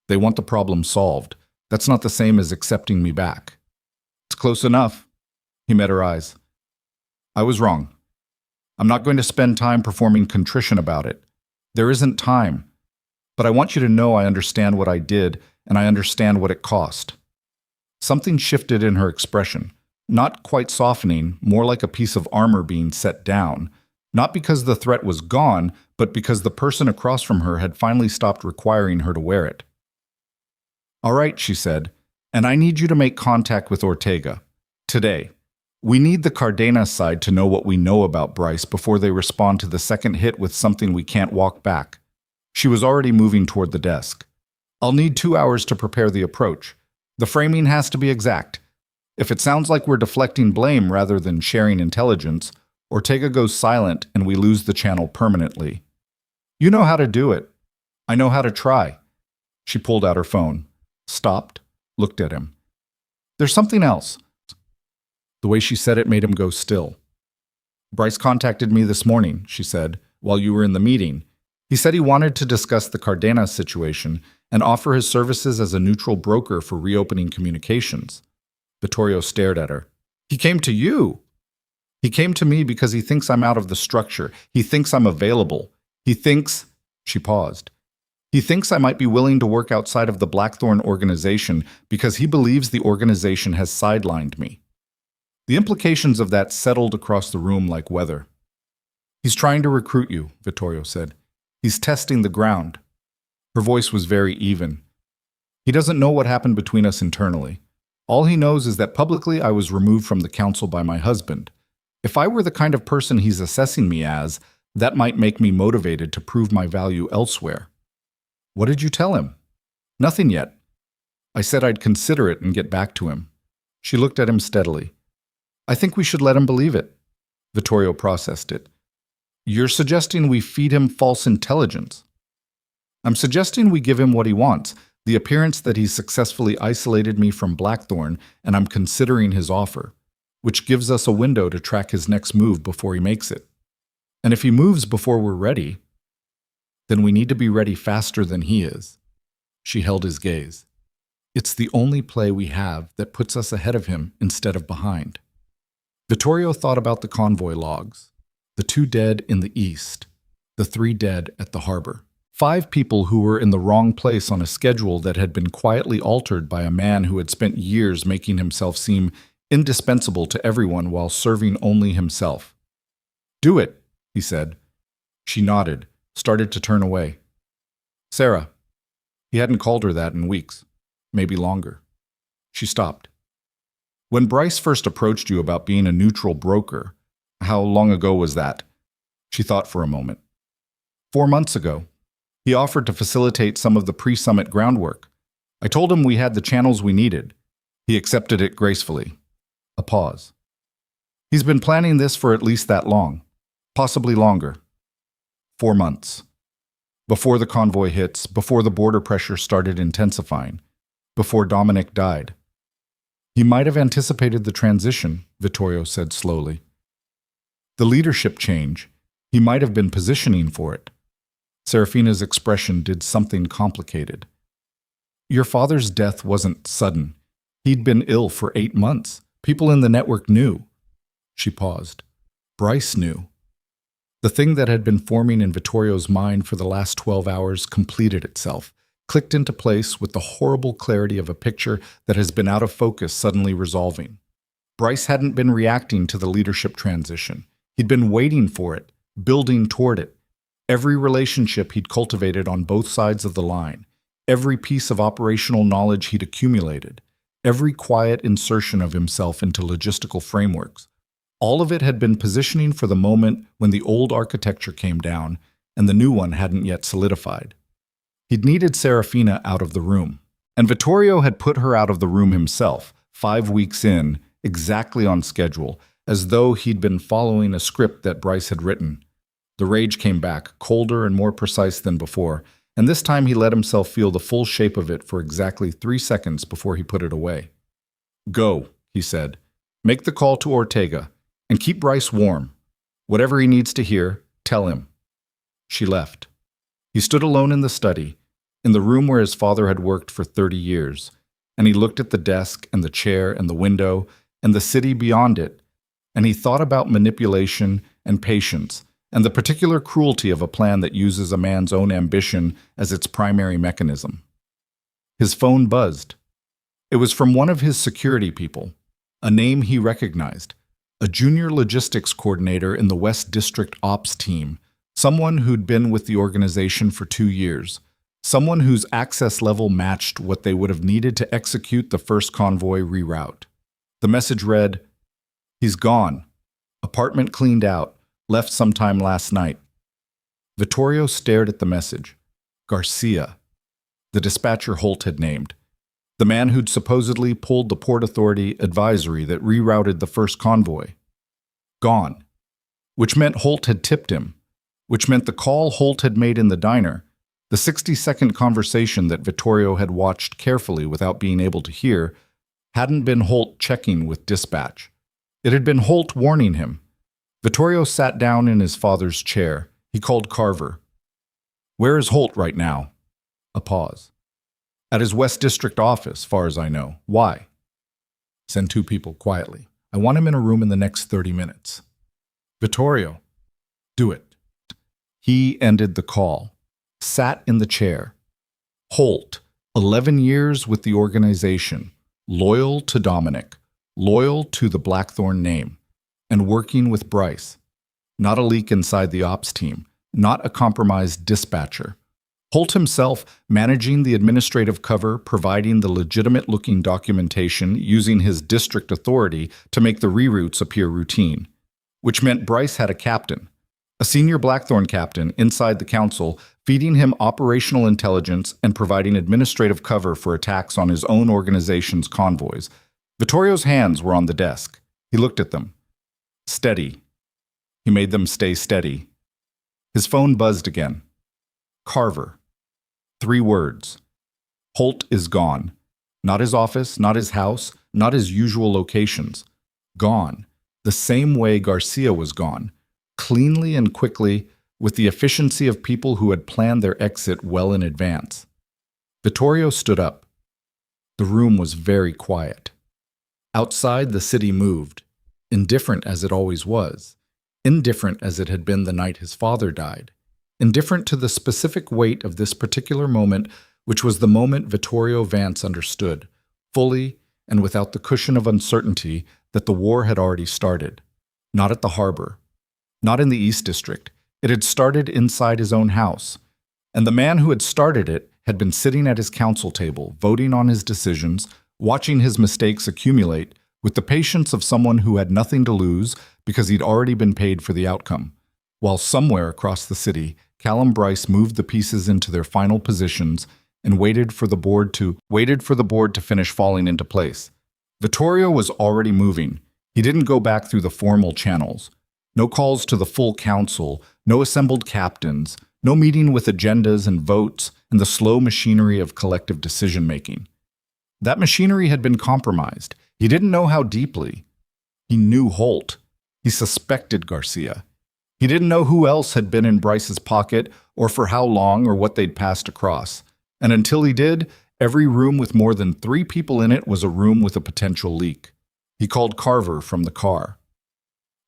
They want the problem solved. That's not the same as accepting me back. It's close enough. He met her eyes. I was wrong. I'm not going to spend time performing contrition about it. There isn't time. But I want you to know I understand what I did, and I understand what it cost. Something shifted in her expression, not quite softening, more like a piece of armor being set down, not because the threat was gone, but because the person across from her had finally stopped requiring her to wear it. All right, she said, and I need you to make contact with Ortega. Today. We need the Cardenas side to know what we know about Bryce before they respond to the second hit with something we can't walk back. She was already moving toward the desk. I'll need 2 hours to prepare the approach. The framing has to be exact. If it sounds like we're deflecting blame rather than sharing intelligence, Ortega goes silent and we lose the channel permanently. You know how to do it. I know how to try. She pulled out her phone, stopped, looked at him. There's something else. The way she said it made him go still. Bryce contacted me this morning, she said, while you were in the meeting. He said he wanted to discuss the Cardenas situation and offer his services as a neutral broker for reopening communications. Vittorio stared at her. He came to you. He came to me because he thinks I'm out of the structure. He thinks I'm available. He thinks... She paused. He thinks I might be willing to work outside of the Blackthorn organization because he believes the organization has sidelined me. The implications of that settled across the room like weather. He's trying to recruit you, Vittorio said. He's testing the ground. Her voice was very even. He doesn't know what happened between us internally. All he knows is that publicly I was removed from the council by my husband. If I were the kind of person he's assessing me as, that might make me motivated to prove my value elsewhere. What did you tell him? Nothing yet. I said I'd consider it and get back to him. She looked at him steadily. I think we should let him believe it. Vittorio processed it. You're suggesting we feed him false intelligence. I'm suggesting we give him what he wants, the appearance that he's successfully isolated me from Blackthorn, and I'm considering his offer, which gives us a window to track his next move before he makes it. And if he moves before we're ready, then we need to be ready faster than he is. She held his gaze. It's the only play we have that puts us ahead of him instead of behind. Vittorio thought about the convoy logs. The 2 dead in the east, the 3 dead at the harbor. 5 people who were in the wrong place on a schedule that had been quietly altered by a man who had spent years making himself seem indispensable to everyone while serving only himself. Do it, he said. She nodded, started to turn away. Sarah. He hadn't called her that in weeks, maybe longer. She stopped. When Bryce first approached you about being a neutral broker, how long ago was that? She thought for a moment. 4 months ago. He offered to facilitate some of the pre-summit groundwork. I told him we had the channels we needed. He accepted it gracefully. A pause. He's been planning this for at least that long, possibly longer. 4 months. Before the convoy hits, before the border pressure started intensifying, before Dominic died. He might have anticipated the transition, Vittorio said slowly. The leadership change. He might have been positioning for it. Seraphina's expression did something complicated. Your father's death wasn't sudden. He'd been ill for 8 months. People in the network knew. She paused. Bryce knew. The thing that had been forming in Vittorio's mind for the last 12 hours completed itself, clicked into place with the horrible clarity of a picture that has been out of focus suddenly resolving. Bryce hadn't been reacting to the leadership transition. He'd been waiting for it, building toward it. Every relationship he'd cultivated on both sides of the line, every piece of operational knowledge he'd accumulated, every quiet insertion of himself into logistical frameworks, all of it had been positioning for the moment when the old architecture came down and the new one hadn't yet solidified. He'd needed Seraphina out of the room, and Vittorio had put her out of the room himself, 5 weeks in, exactly on schedule, as though he'd been following a script that Bryce had written. The rage came back, colder and more precise than before, and this time he let himself feel the full shape of it for exactly 3 seconds before he put it away. Go, he said. Make the call to Ortega, and keep Bryce warm. Whatever he needs to hear, tell him. She left. He stood alone in the study, in the room where his father had worked for 30 years, and he looked at the desk and the chair and the window and the city beyond it, and he thought about manipulation and patience and the particular cruelty of a plan that uses a man's own ambition as its primary mechanism. His phone buzzed. It was from one of his security people, a name he recognized, a junior logistics coordinator in the West District Ops team, someone who'd been with the organization for 2 years, someone whose access level matched what they would have needed to execute the first convoy reroute. The message read, "He's gone. Apartment cleaned out. Left sometime last night." Vittorio stared at the message. Garcia, the dispatcher Holt had named. The man who'd supposedly pulled the Port Authority advisory that rerouted the first convoy. Gone. Which meant Holt had tipped him. Which meant the call Holt had made in the diner, the 60-second conversation that Vittorio had watched carefully without being able to hear, hadn't been Holt checking with dispatch. It had been Holt warning him. Vittorio sat down in his father's chair. He called Carver. "Where is Holt right now?" A pause. "At his West District office, far as I know. Why?" "Send 2 people quietly. I want him in a room in the next 30 minutes. "Vittorio." "Do it." He ended the call, sat in the chair. Holt, 11 years with the organization, loyal to Dominic, loyal to the Blackthorn name, and working with Bryce. Not a leak inside the ops team, not a compromised dispatcher. Holt himself managing the administrative cover, providing the legitimate-looking documentation, using his district authority to make the reroutes appear routine. Which meant Bryce had a captain, a senior Blackthorn captain inside the council, feeding him operational intelligence and providing administrative cover for attacks on his own organization's convoys. Vittorio's hands were on the desk. He looked at them. Steady. He made them stay steady. His phone buzzed again. Carver. 3 words. Holt is gone. Not his office, not his house, not his usual locations. Gone. The same way Garcia was gone. Cleanly and quickly, with the efficiency of people who had planned their exit well in advance. Vittorio stood up. The room was very quiet. Outside, the city moved, indifferent as it always was, indifferent as it had been the night his father died, indifferent to the specific weight of this particular moment, which was the moment Vittorio Vance understood, fully and without the cushion of uncertainty that the war had already started. Not at the harbor. Not in the East District. It had started inside his own house. And the man who had started it had been sitting at his council table, voting on his decisions, watching his mistakes accumulate, with the patience of someone who had nothing to lose because he'd already been paid for the outcome. While somewhere across the city, Callum Bryce moved the pieces into their final positions and waited for the board to finish falling into place. Vittorio was already moving. He didn't go back through the formal channels. No calls to the full council, no assembled captains, no meeting with agendas and votes and the slow machinery of collective decision-making. That machinery had been compromised. He didn't know how deeply. He knew Holt. He suspected Garcia. He didn't know who else had been in Bryce's pocket or for how long or what they'd passed across. And until he did, every room with more than 3 people in it was a room with a potential leak. He called Carver from the car.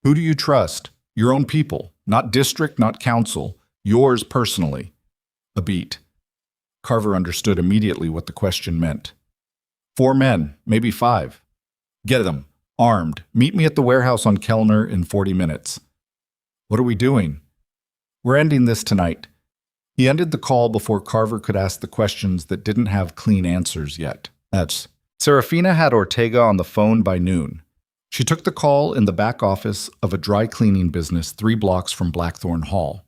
Who do you trust? Your own people. Not district, not council. Yours personally. A beat. Carver understood immediately what the question meant. 4 men, maybe 5. Get them. Armed. Meet me at the warehouse on Kellner in 40 minutes. What are we doing? We're ending this tonight. He ended the call before Carver could ask the questions that didn't have clean answers yet. Seraphina had Ortega on the phone by noon. She took the call in the back office of a dry cleaning business 3 blocks from Blackthorn Hall,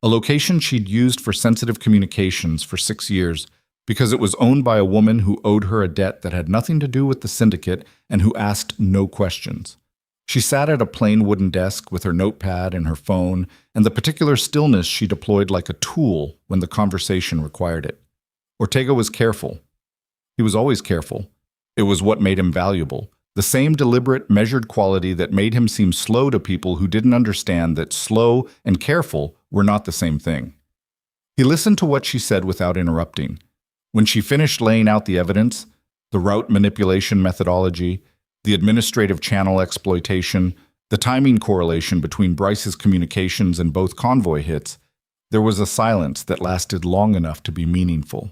a location she'd used for sensitive communications for 6 years because it was owned by a woman who owed her a debt that had nothing to do with the syndicate and who asked no questions. She sat at a plain wooden desk with her notepad and her phone and the particular stillness she deployed like a tool when the conversation required it. Ortega was careful. He was always careful. It was what made him valuable. The same deliberate, measured quality that made him seem slow to people who didn't understand that slow and careful were not the same thing. He listened to what she said without interrupting. When she finished laying out the evidence, the route manipulation methodology, the administrative channel exploitation, the timing correlation between Bryce's communications and both convoy hits, there was a silence that lasted long enough to be meaningful.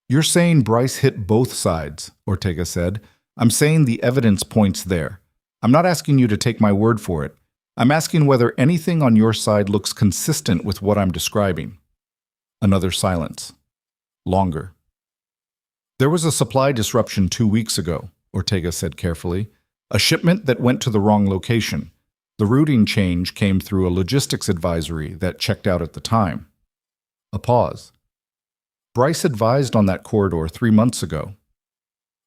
You're saying Bryce hit both sides, Ortega said. I'm saying the evidence points there. I'm not asking you to take my word for it. I'm asking whether anything on your side looks consistent with what I'm describing. Another silence. Longer. There was a supply disruption 2 weeks ago, Ortega said carefully. A shipment that went to the wrong location. The routing change came through a logistics advisory that checked out at the time. A pause. Bryce advised on that corridor 3 months ago.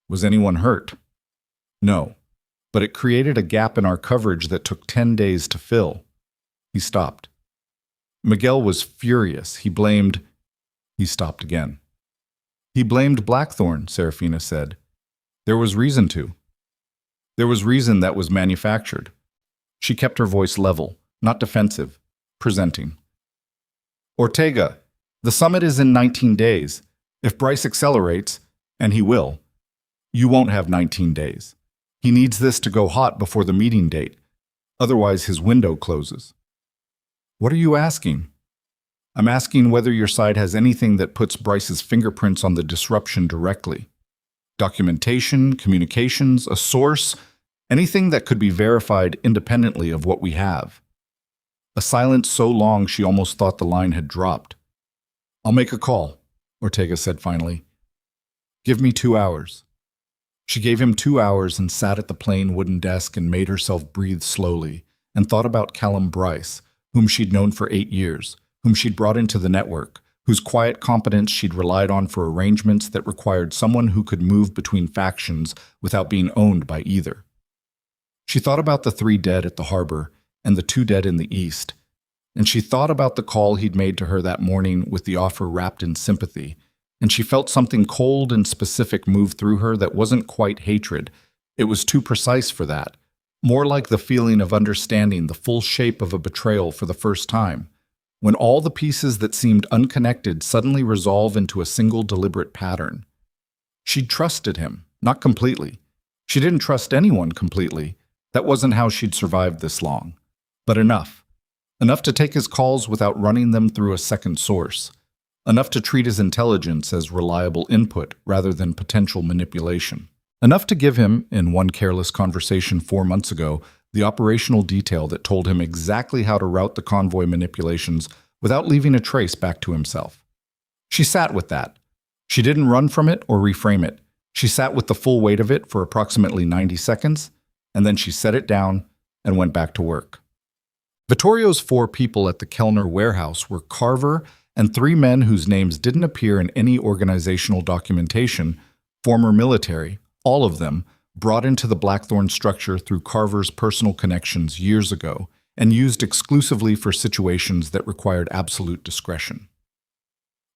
Was anyone hurt? No, but it created a gap in our coverage that took 10 days to fill. He stopped. Miguel was furious. He stopped again. He blamed Blackthorn, Seraphina said. There was reason to. There was reason that was manufactured. She kept her voice level, not defensive, presenting. Ortega, the summit is in 19 days. If Bryce accelerates, and he will, you won't have 19 days. He needs this to go hot before the meeting date. Otherwise, his window closes. What are you asking? I'm asking whether your side has anything that puts Bryce's fingerprints on the disruption directly. Documentation, communications, a source, anything that could be verified independently of what we have. A silence so long she almost thought the line had dropped. I'll make a call, Ortega said finally. Give me 2 hours. She gave him 2 hours and sat at the plain wooden desk and made herself breathe slowly and thought about Callum Bryce, whom she'd known for 8 years, whom she'd brought into the network, whose quiet competence she'd relied on for arrangements that required someone who could move between factions without being owned by either. She thought about the 3 dead at the harbor and the 2 dead in the east, and she thought about the call he'd made to her that morning with the offer wrapped in sympathy, and she felt something cold and specific move through her that wasn't quite hatred. It was too precise for that, more like the feeling of understanding the full shape of a betrayal for the first time, when all the pieces that seemed unconnected suddenly resolve into a single deliberate pattern. She'd trusted him, not completely. She didn't trust anyone completely. That wasn't how she'd survived this long. But enough. Enough to take his calls without running them through a second source. Enough to treat his intelligence as reliable input rather than potential manipulation. Enough to give him, in one careless conversation 4 months ago, the operational detail that told him exactly how to route the convoy manipulations without leaving a trace back to himself. She sat with that. She didn't run from it or reframe it. She sat with the full weight of it for approximately 90 seconds, and then she set it down and went back to work. Vittorio's 4 people at the Kellner warehouse were Carver and 3 men whose names didn't appear in any organizational documentation, former military, all of them, brought into the Blackthorn structure through Carver's personal connections years ago and used exclusively for situations that required absolute discretion.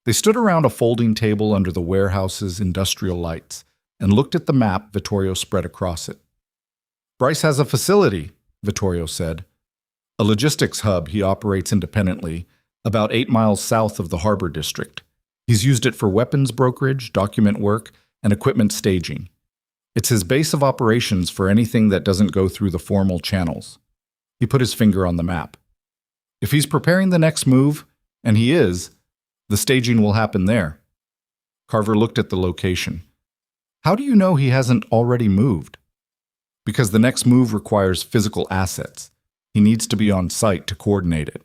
They stood around a folding table under the warehouse's industrial lights and looked at the map Vittorio spread across it. "Bryce has a facility," Vittorio said. "A logistics hub he operates independently, about 8 miles south of the harbor district. He's used it for weapons brokerage, document work, and equipment staging. It's his base of operations for anything that doesn't go through the formal channels." He put his finger on the map. "If he's preparing the next move, and he is, the staging will happen there." Carver looked at the location. "How do you know he hasn't already moved?" "Because the next move requires physical assets. He needs to be on site to coordinate it."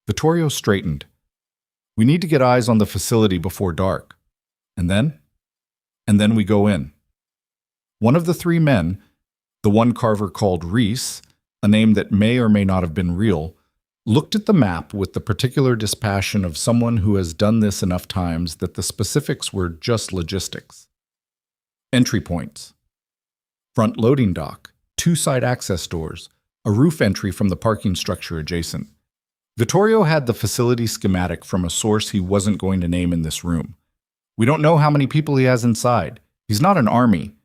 Vittorio straightened. "We need to get eyes on the facility before dark. And then? And then we go in." One of the 3 men, the one Carver called Reese, a name that may or may not have been real, looked at the map with the particular dispassion of someone who has done this enough times that the specifics were just logistics. Entry points. Front loading dock, 2 side access doors, a roof entry from the parking structure adjacent. Vittorio had the facility schematic from a source he wasn't going to name in this room. "We don't know how many people he has inside. He's not an army.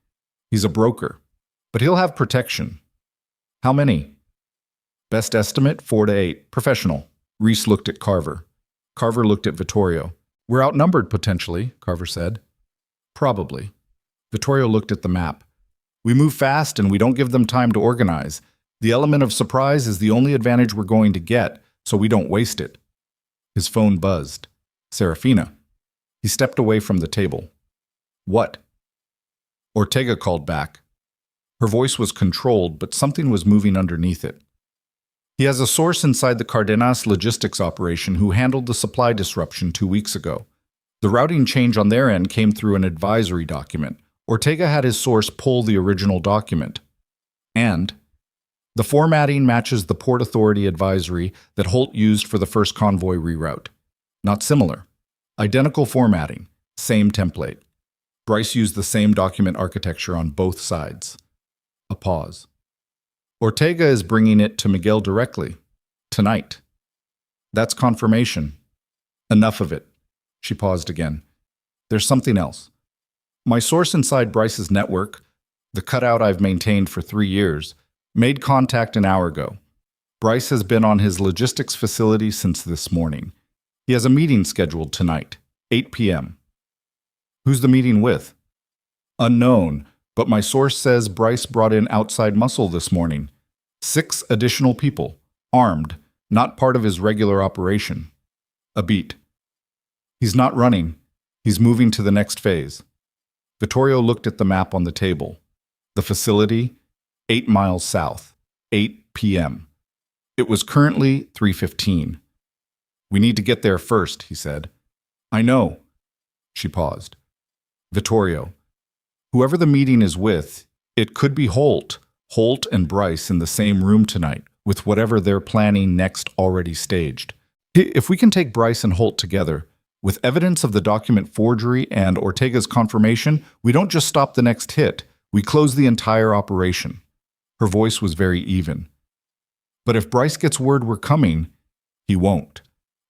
He's a broker. But he'll have protection." "How many?" "Best estimate, 4 to 8. Professional." Reese looked at Carver. Carver looked at Vittorio. "We're outnumbered potentially," Carver said. "Probably." Vittorio looked at the map. "We move fast and we don't give them time to organize. The element of surprise is the only advantage we're going to get, so we don't waste it." His phone buzzed. "Seraphina." He stepped away from the table. "What?" Ortega called back. Her voice was controlled, but something was moving underneath it. "He has a source inside the Cardenas logistics operation who handled the supply disruption 2 weeks ago. The routing change on their end came through an advisory document. Ortega had his source pull the original document. And the formatting matches the Port Authority advisory that Holt used for the first convoy reroute. Not similar. Identical formatting, same template. Bryce used the same document architecture on both sides." A pause. "Ortega is bringing it to Miguel directly. Tonight." "That's confirmation." "Enough of it." She paused again. "There's something else. My source inside Bryce's network, the cutout I've maintained for 3 years, made contact an hour ago. Bryce has been on his logistics facility since this morning. He has a meeting scheduled tonight, 8 p.m. "Who's the meeting with?" "Unknown, but my source says Bryce brought in outside muscle this morning. 6 additional people, armed, not part of his regular operation." A beat. "He's not running. He's moving to the next phase." Vittorio looked at the map on the table. The facility, 8 miles south, 8 p.m. It was currently 3:15. "We need to get there first," he said. "I know." She paused. "Vittorio, whoever the meeting is with, it could be Holt and Bryce in the same room tonight, with whatever they're planning next already staged. If we can take Bryce and Holt together, with evidence of the document forgery and Ortega's confirmation, we don't just stop the next hit, we close the entire operation." Her voice was very even. "But if Bryce gets word we're coming, he won't."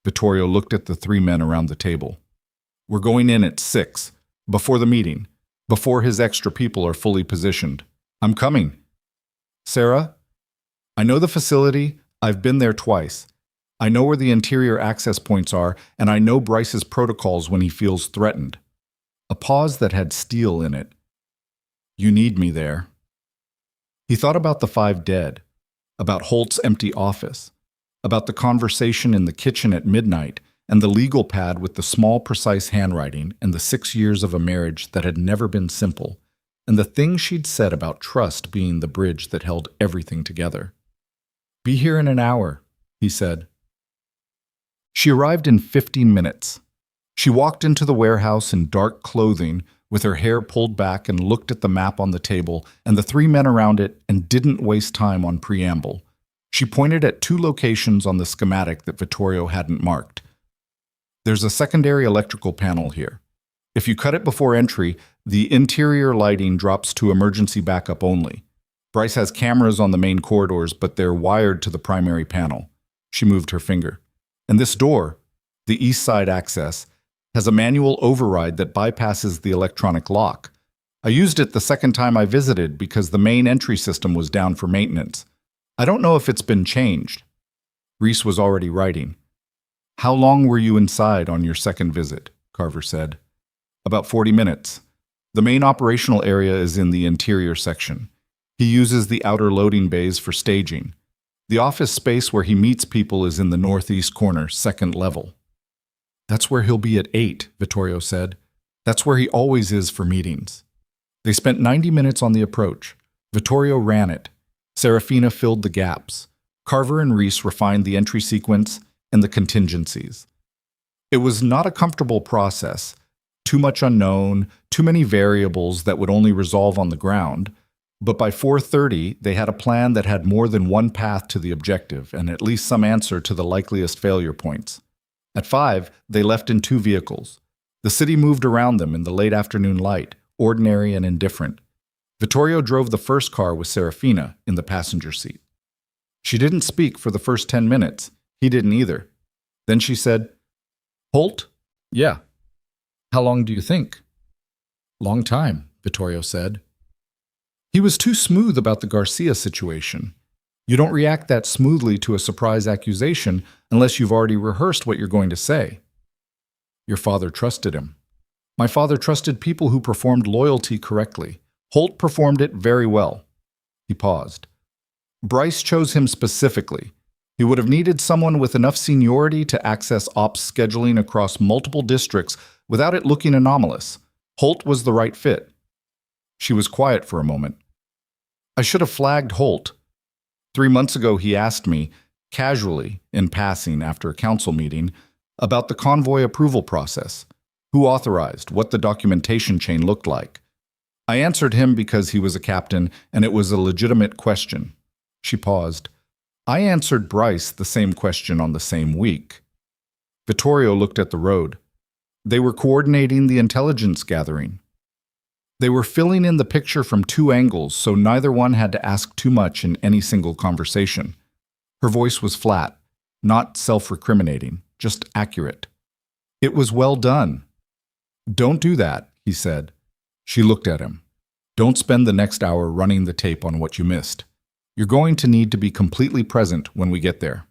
Vittorio looked at the 3 men around the table. "We're going in at 6, before the meeting, before his extra people are fully positioned. I'm coming. Sarah, I know the facility. I've been there twice. I know where the interior access points are, and I know Bryce's protocols when he feels threatened." A pause that had steel in it. "You need me there." He thought about the 5 dead, about Holt's empty office, about the conversation in the kitchen at midnight, and the legal pad with the small, precise handwriting, and the 6 years of a marriage that had never been simple, and the things she'd said about trust being the bridge that held everything together. "Be here in an hour," he said. She arrived in 15 minutes. She walked into the warehouse in dark clothing, with her hair pulled back, and looked at the map on the table and the three men around it and didn't waste time on preamble. She pointed at two locations on the schematic that Vittorio hadn't marked. There's a secondary electrical panel here. If you cut it before entry, the interior lighting drops to emergency backup only. Bryce has cameras on the main corridors, but they're wired to the primary panel. She moved her finger. And this door, the east side access, has a manual override that bypasses the electronic lock. I used it the second time I visited because the main entry system was down for maintenance. I don't know if it's been changed. Reese was already writing. How long were you inside on your second visit? Carver said. About 40 minutes. The main operational area is in the interior section. He uses the outer loading bays for staging. The office space where he meets people is in the northeast corner, second level. That's where he'll be at 8, Vittorio said. That's where he always is for meetings. They spent 90 minutes on the approach. Vittorio ran it. Seraphina filled the gaps. Carver and Reese refined the entry sequence and the contingencies. It was not a comfortable process. Too much unknown, too many variables that would only resolve on the ground. But by 4:30, they had a plan that had more than one path to the objective and at least some answer to the likeliest failure points. At 5, they left in 2 vehicles. The city moved around them in the late afternoon light, ordinary and indifferent. Vittorio drove the first car with Seraphina in the passenger seat. She didn't speak for the first 10 minutes. He didn't either. Then she said, Holt? Yeah. How long do you think? Long time, Vittorio said. He was too smooth about the Garcia situation. You don't react that smoothly to a surprise accusation unless you've already rehearsed what you're going to say. Your father trusted him. My father trusted people who performed loyalty correctly. Holt performed it very well. He paused. Bryce chose him specifically. He would have needed someone with enough seniority to access ops scheduling across multiple districts without it looking anomalous. Holt was the right fit. She was quiet for a moment. I should have flagged Holt. 3 months ago he asked me, casually, in passing after a council meeting, about the convoy approval process. Who authorized, what the documentation chain looked like. I answered him because he was a captain and it was a legitimate question. She paused. I answered Bryce the same question on the same week. Vittorio looked at the road. They were coordinating the intelligence gathering. They were filling in the picture from 2 angles, so neither one had to ask too much in any single conversation. Her voice was flat, not self-recriminating, just accurate. It was well done. Don't do that, he said. She looked at him. Don't spend the next hour running the tape on what you missed. You're going to need to be completely present when we get there.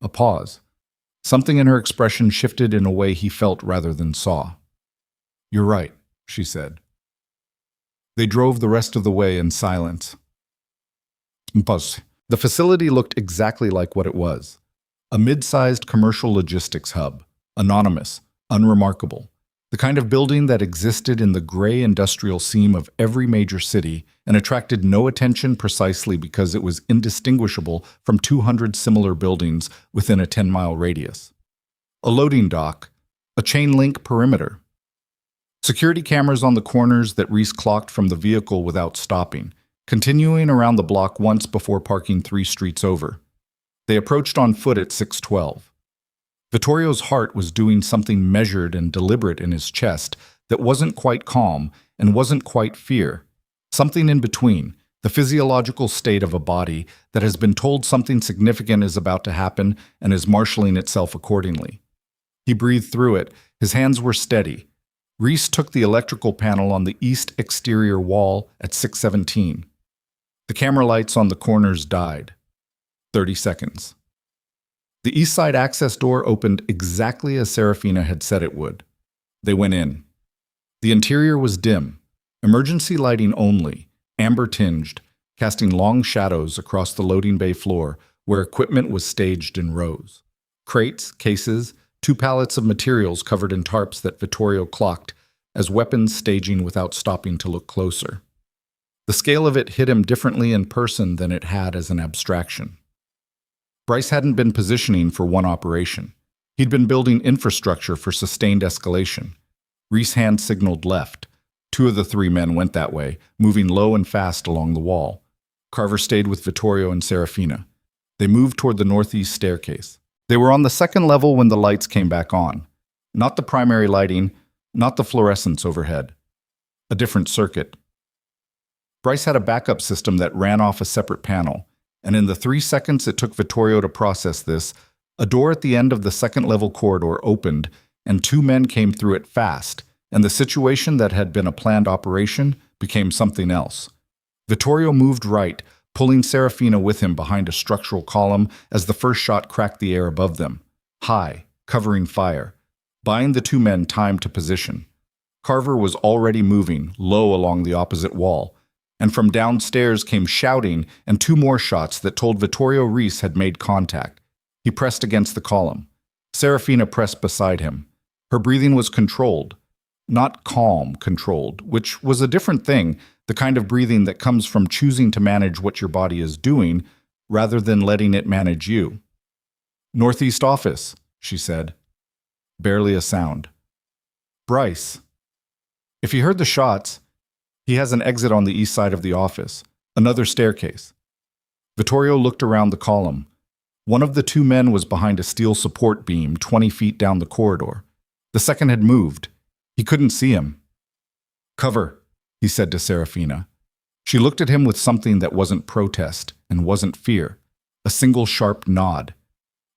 A pause. Something in her expression shifted in a way he felt rather than saw. You're right, she said. They drove the rest of the way in silence. The facility looked exactly like what it was. A mid-sized commercial logistics hub, anonymous, unremarkable. The kind of building that existed in the gray industrial seam of every major city and attracted no attention precisely because it was indistinguishable from 200 similar buildings within a 10-mile radius. A loading dock, a chain link perimeter. Security cameras on the corners that Reese clocked from the vehicle without stopping, continuing around the block once before parking 3 streets over. They approached on foot at 6:12. Vittorio's heart was doing something measured and deliberate in his chest that wasn't quite calm and wasn't quite fear. Something in between, the physiological state of a body that has been told something significant is about to happen and is marshaling itself accordingly. He breathed through it. His hands were steady. Reese took the electrical panel on the east exterior wall at 6:17. The camera lights on the corners died. 30 seconds. The east side access door opened exactly as Seraphina had said it would. They went in. The interior was dim, emergency lighting only, amber-tinged, casting long shadows across the loading bay floor where equipment was staged in rows. Crates, cases, 2 pallets of materials covered in tarps that Vittorio clocked as weapons staging without stopping to look closer. The scale of it hit him differently in person than it had as an abstraction. Bryce hadn't been positioning for one operation. He'd been building infrastructure for sustained escalation. Reese hand signaled left. Two of the three men went that way, moving low and fast along the wall. Carver stayed with Vittorio and Seraphina. They moved toward the northeast staircase. They were on the second level when the lights came back on. Not the primary lighting, not the fluorescence overhead. A different circuit. Bryce had a backup system that ran off a separate panel, and in the 3 seconds it took Vittorio to process this, a door at the end of the second-level corridor opened, and two men came through it fast, and the situation that had been a planned operation became something else. Vittorio moved right, pulling Seraphina with him behind a structural column as the first shot cracked the air above them, high, covering fire, buying the two men time to position. Carver was already moving, low along the opposite wall, and from downstairs came shouting and two more shots that told Vittorio Reese had made contact. He pressed against the column. Seraphina pressed beside him. Her breathing was controlled, not calm controlled, which was a different thing, the kind of breathing that comes from choosing to manage what your body is doing rather than letting it manage you. "Northeast office," she said. Barely a sound. "Bryce." If he heard the shots, he has an exit on the east side of the office, another staircase. Vittorio looked around the column. One of the two men was behind a steel support beam 20 feet down the corridor. The second had moved. He couldn't see him. "Cover," he said to Seraphina. She looked at him with something that wasn't protest and wasn't fear, a single sharp nod.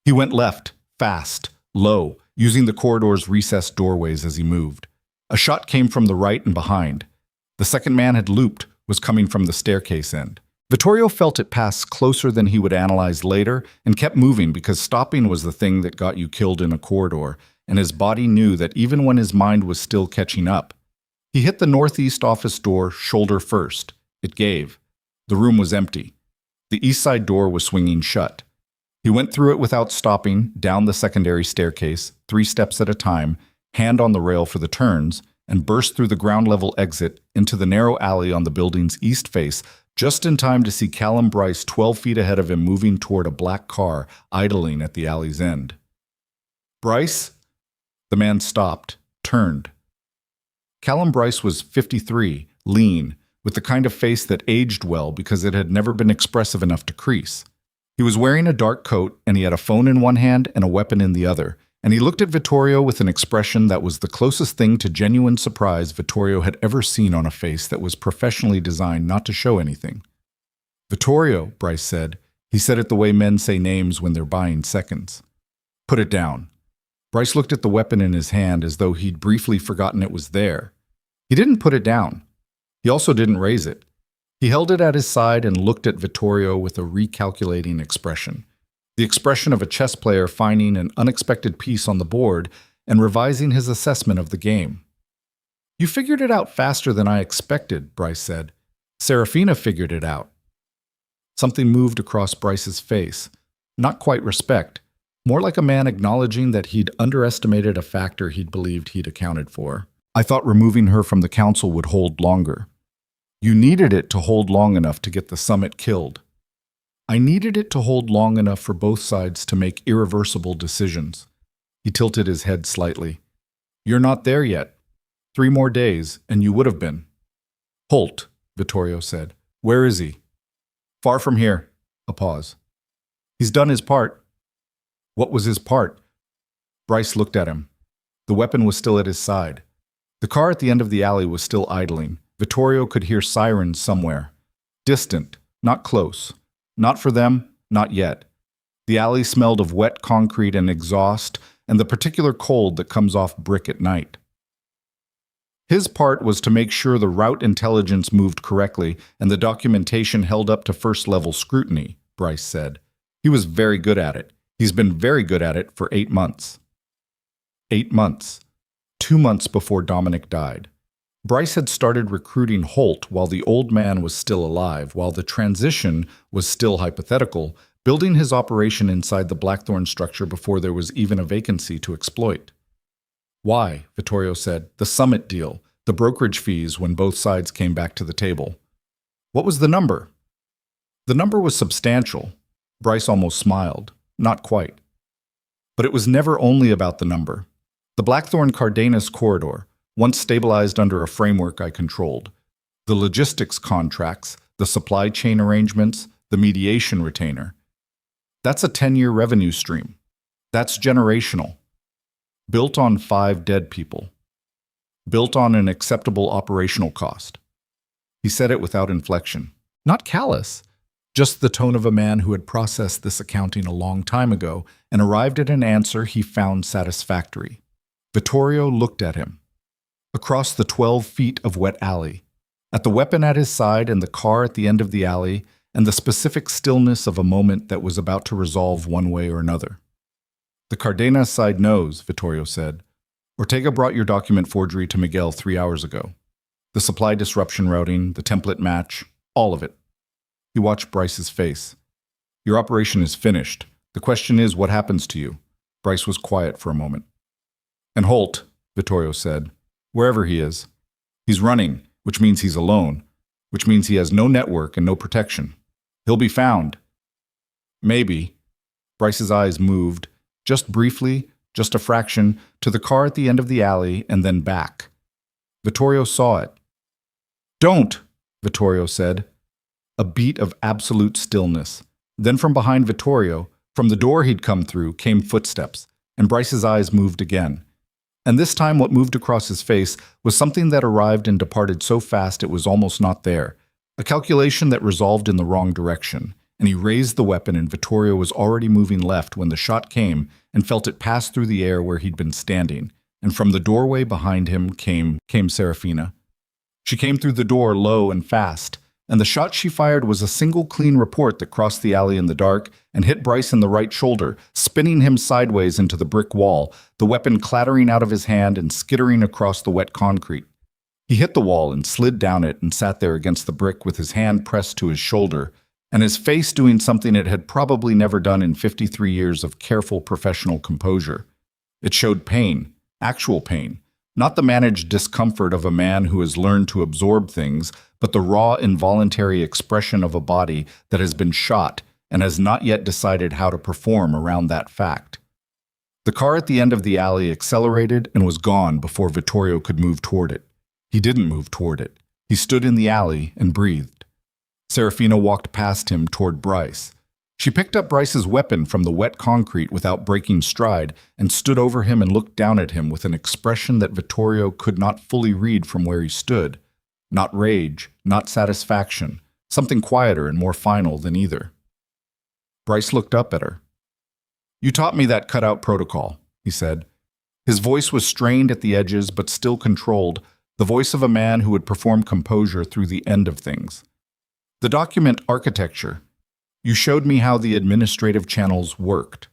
He went left, fast, low, using the corridor's recessed doorways as he moved. A shot came from the right and behind. The second man had looped, was coming from the staircase end. Vittorio felt it pass closer than he would analyze later and kept moving because stopping was the thing that got you killed in a corridor, and his body knew that even when his mind was still catching up. He hit the northeast office door shoulder first. It gave. The room was empty. The east side door was swinging shut. He went through it without stopping, down the secondary staircase, 3 steps at a time, hand on the rail for the turns, and burst through the ground-level exit into the narrow alley on the building's east face, just in time to see Callum Bryce 12 feet ahead of him moving toward a black car idling at the alley's end. "Bryce?" The man stopped, turned. Callum Bryce was 53, lean, with the kind of face that aged well because it had never been expressive enough to crease. He was wearing a dark coat, and he had a phone in one hand and a weapon in the other, and he looked at Vittorio with an expression that was the closest thing to genuine surprise Vittorio had ever seen on a face that was professionally designed not to show anything. "Vittorio," Bryce said. He said it the way men say names when they're buying seconds. "Put it down." Bryce looked at the weapon in his hand as though he'd briefly forgotten it was there. He didn't put it down. He also didn't raise it. He held it at his side and looked at Vittorio with a recalculating expression. The expression of a chess player finding an unexpected piece on the board and revising his assessment of the game. "You figured it out faster than I expected," Bryce said. "Seraphina figured it out." Something moved across Bryce's face. Not quite respect, more like a man acknowledging that he'd underestimated a factor he'd believed he'd accounted for. "I thought removing her from the council would hold longer." "You needed it to hold long enough to get the summit killed." "I needed it to hold long enough for both sides to make irreversible decisions." He tilted his head slightly. "You're not there yet. 3 more days, and you would have been." "Holt," Vittorio said. "Where is he?" "Far from here." A pause. "He's done his part." "What was his part?" Bryce looked at him. The weapon was still at his side. The car at the end of the alley was still idling. Vittorio could hear sirens somewhere. Distant, not close. Not for them, not yet. The alley smelled of wet concrete and exhaust, and the particular cold that comes off brick at night. His part was to make sure the route intelligence moved correctly and the documentation held up to first-level scrutiny, Bryce said. He was very good at it. He's been very good at it for 8 months. 8 months. 2 months before Dominic died. Bryce had started recruiting Holt while the old man was still alive, while the transition was still hypothetical, building his operation inside the Blackthorn structure before there was even a vacancy to exploit. "Why?" Vittorio said. "The summit deal, the brokerage fees when both sides came back to the table." "What was the number?" The number was substantial. Bryce almost smiled. Not quite. But it was never only about the number. The Blackthorn Cardenas corridor, once stabilized under a framework I controlled. The logistics contracts, the supply chain arrangements, the mediation retainer. That's a 10-year revenue stream. That's generational. Built on 5 dead people. Built on an acceptable operational cost. He said it without inflection. Not callous. Just the tone of a man who had processed this accounting a long time ago and arrived at an answer he found satisfactory. Vittorio looked at him. Across the 12 feet of wet alley, at the weapon at his side and the car at the end of the alley, and the specific stillness of a moment that was about to resolve one way or another. The Cardenas side knows, Vittorio said. Ortega brought your document forgery to Miguel 3 hours ago. The supply disruption routing, the template match, all of it. He watched Bryce's face. Your operation is finished. The question is, what happens to you? Bryce was quiet for a moment. And Holt, Vittorio said, wherever he is. He's running, which means he's alone, which means he has no network and no protection. He'll be found. Maybe. Bryce's eyes moved, just briefly, just a fraction, to the car at the end of the alley and then back. Vittorio saw it. Don't, Vittorio said. A beat of absolute stillness. Then from behind Vittorio, from the door he'd come through, came footsteps, and Bryce's eyes moved again. And this time what moved across his face was something that arrived and departed so fast it was almost not there. A calculation that resolved in the wrong direction, and he raised the weapon and Vittorio was already moving left when the shot came and felt it pass through the air where he'd been standing, and from the doorway behind him came Seraphina. She came through the door low and fast, and the shot she fired was a single clean report that crossed the alley in the dark and hit Bryce in the right shoulder, spinning him sideways into the brick wall, the weapon clattering out of his hand and skittering across the wet concrete. He hit the wall and slid down it and sat there against the brick with his hand pressed to his shoulder, and his face doing something it had probably never done in 53 years of careful professional composure. It showed pain, actual pain, not the managed discomfort of a man who has learned to absorb things, but the raw, involuntary expression of a body that has been shot and has not yet decided how to perform around that fact. The car at the end of the alley accelerated and was gone before Vittorio could move toward it. He didn't move toward it. He stood in the alley and breathed. Seraphina walked past him toward Bryce. She picked up Bryce's weapon from the wet concrete without breaking stride and stood over him and looked down at him with an expression that Vittorio could not fully read from where he stood. Not rage, not satisfaction, something quieter and more final than either. Bryce looked up at her. You taught me that cutout protocol, he said. His voice was strained at the edges but still controlled, the voice of a man who would perform composure through the end of things. The document architecture. You showed me how the administrative channels worked.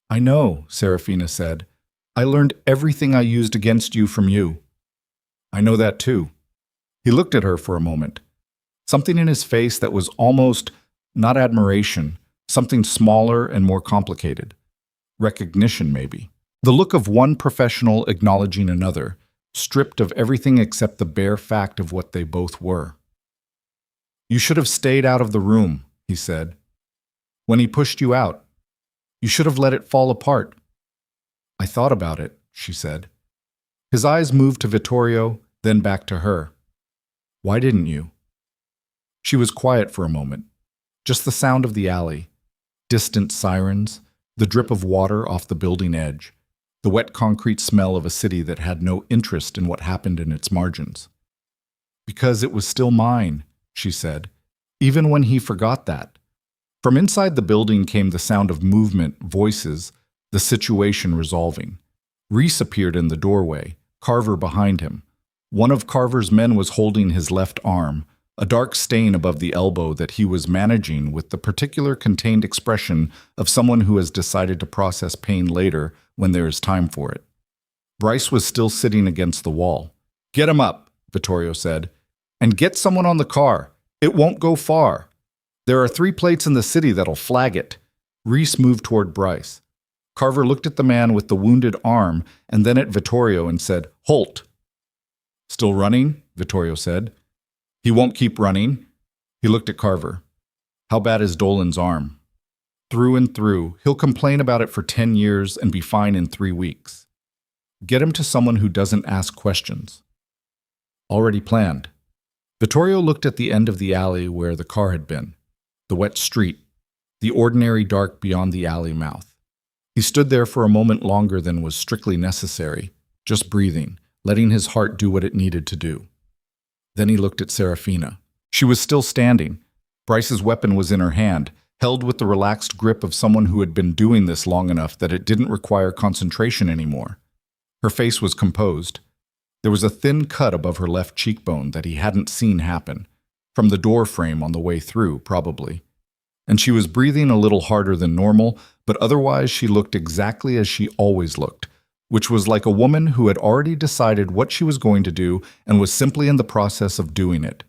I know, Seraphina said. I learned everything I used against you from you. I know that too. He looked at her for a moment. Something in his face that was almost, not admiration, something smaller and more complicated. Recognition, maybe. The look of one professional acknowledging another, stripped of everything except the bare fact of what they both were. You should have stayed out of the room, he said. When he pushed you out, you should have let it fall apart. I thought about it, she said. His eyes moved to Vittorio, then back to her. Why didn't you? She was quiet for a moment. Just the sound of the alley, distant sirens, the drip of water off the building edge, the wet concrete smell of a city that had no interest in what happened in its margins. Because it was still mine, she said, even when he forgot that. From inside the building came the sound of movement, voices, the situation resolving. Reese appeared in the doorway, Carver behind him. One of Carver's men was holding his left arm, a dark stain above the elbow that he was managing with the particular contained expression of someone who has decided to process pain later when there is time for it. Bryce was still sitting against the wall. Get him up, Vittorio said, and get someone on the car. It won't go far. There are 3 plates in the city that'll flag it. Reese moved toward Bryce. Carver looked at the man with the wounded arm and then at Vittorio and said, Holt. Still running? Vittorio said. He won't keep running. He looked at Carver. How bad is Dolan's arm? Through and through, he'll complain about it for 10 years and be fine in 3 weeks. Get him to someone who doesn't ask questions. Already planned. Vittorio looked at the end of the alley where the car had been. The wet street. The ordinary dark beyond the alley mouth. He stood there for a moment longer than was strictly necessary, just breathing, letting his heart do what it needed to do. Then he looked at Seraphina. She was still standing. Bryce's weapon was in her hand, held with the relaxed grip of someone who had been doing this long enough that it didn't require concentration anymore. Her face was composed. There was a thin cut above her left cheekbone that he hadn't seen happen, from the door frame on the way through, probably. And she was breathing a little harder than normal, but otherwise she looked exactly as she always looked, which was like a woman who had already decided what she was going to do and was simply in the process of doing it.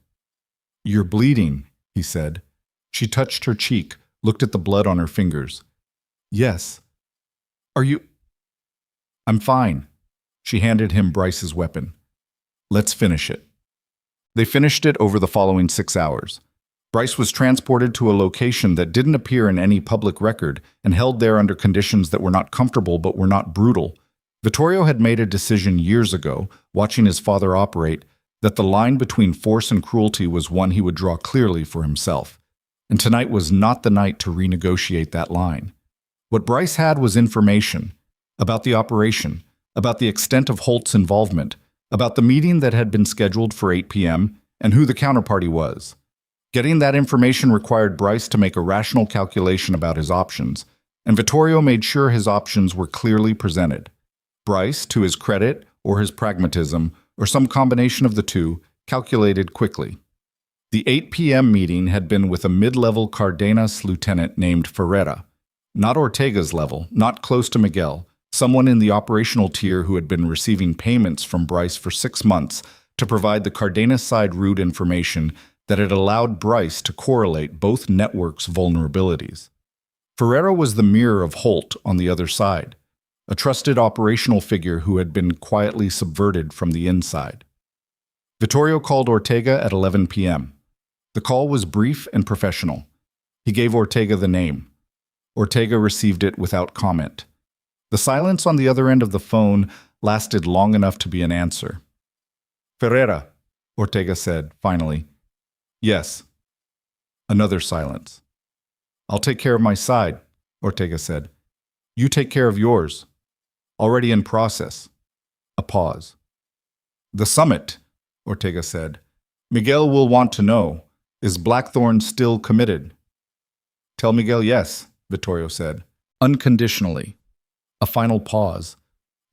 "You're bleeding," he said. She touched her cheek, looked at the blood on her fingers. "Yes." "Are you—" "I'm fine." She handed him Bryce's weapon. "Let's finish it." They finished it over the following 6 hours. Bryce was transported to a location that didn't appear in any public record and held there under conditions that were not comfortable but were not brutal. Vittorio had made a decision years ago, watching his father operate, that the line between force and cruelty was one he would draw clearly for himself. And tonight was not the night to renegotiate that line. What Bryce had was information about the operation, about the extent of Holt's involvement, about the meeting that had been scheduled for 8 p.m., and who the counterparty was. Getting that information required Bryce to make a rational calculation about his options, and Vittorio made sure his options were clearly presented. Bryce, to his credit, or his pragmatism, or some combination of the two, calculated quickly. The 8 p.m. meeting had been with a mid-level Cardenas lieutenant named Ferreira. Not Ortega's level, not close to Miguel, someone in the operational tier who had been receiving payments from Bryce for 6 months to provide the Cardenas side route information that had allowed Bryce to correlate both networks' vulnerabilities. Ferreira was the mirror of Holt on the other side, a trusted operational figure who had been quietly subverted from the inside. Vittorio called Ortega at 11 p.m. The call was brief and professional. He gave Ortega the name. Ortega received it without comment. The silence on the other end of the phone lasted long enough to be an answer. "Ferreira," Ortega said, finally. "Yes." Another silence. "I'll take care of my side," Ortega said. "You take care of yours." "Already in process." A pause. "The summit," Ortega said. "Miguel will want to know, is Blackthorn still committed?" "Tell Miguel yes," Vittorio said. Unconditionally. A final pause.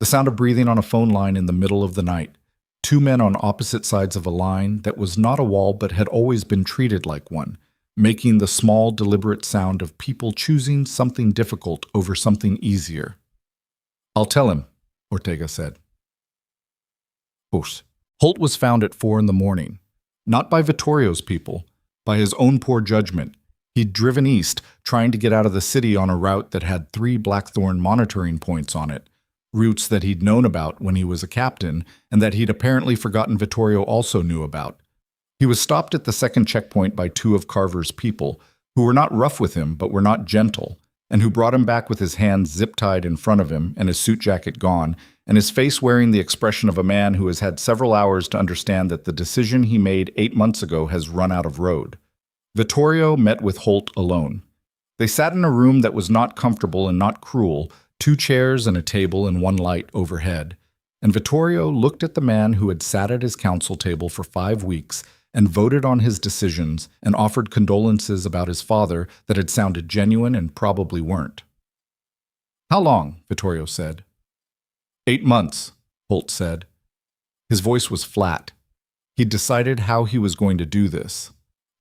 The sound of breathing on a phone line in the middle of the night. 2 men on opposite sides of a line that was not a wall but had always been treated like one, making the small, deliberate sound of people choosing something difficult over something easier. "I'll tell him," Ortega said. Holt was found at 4 in the morning. Not by Vittorio's people, by his own poor judgment. He'd driven east, trying to get out of the city on a route that had 3 Blackthorn monitoring points on it, routes that he'd known about when he was a captain and that he'd apparently forgotten Vittorio also knew about. He was stopped at the second checkpoint by 2 of Carver's people, who were not rough with him but were not gentle, and who brought him back with his hands zip-tied in front of him and his suit jacket gone, and his face wearing the expression of a man who has had several hours to understand that the decision he made 8 months ago has run out of road. Vittorio met with Holt alone. They sat in a room that was not comfortable and not cruel, 2 chairs and a table and 1 light overhead. And Vittorio looked at the man who had sat at his council table for 5 weeks and voted on his decisions and offered condolences about his father that had sounded genuine and probably weren't. "How long?" Vittorio said. 8 months, Holt said. His voice was flat. He'd decided how he was going to do this.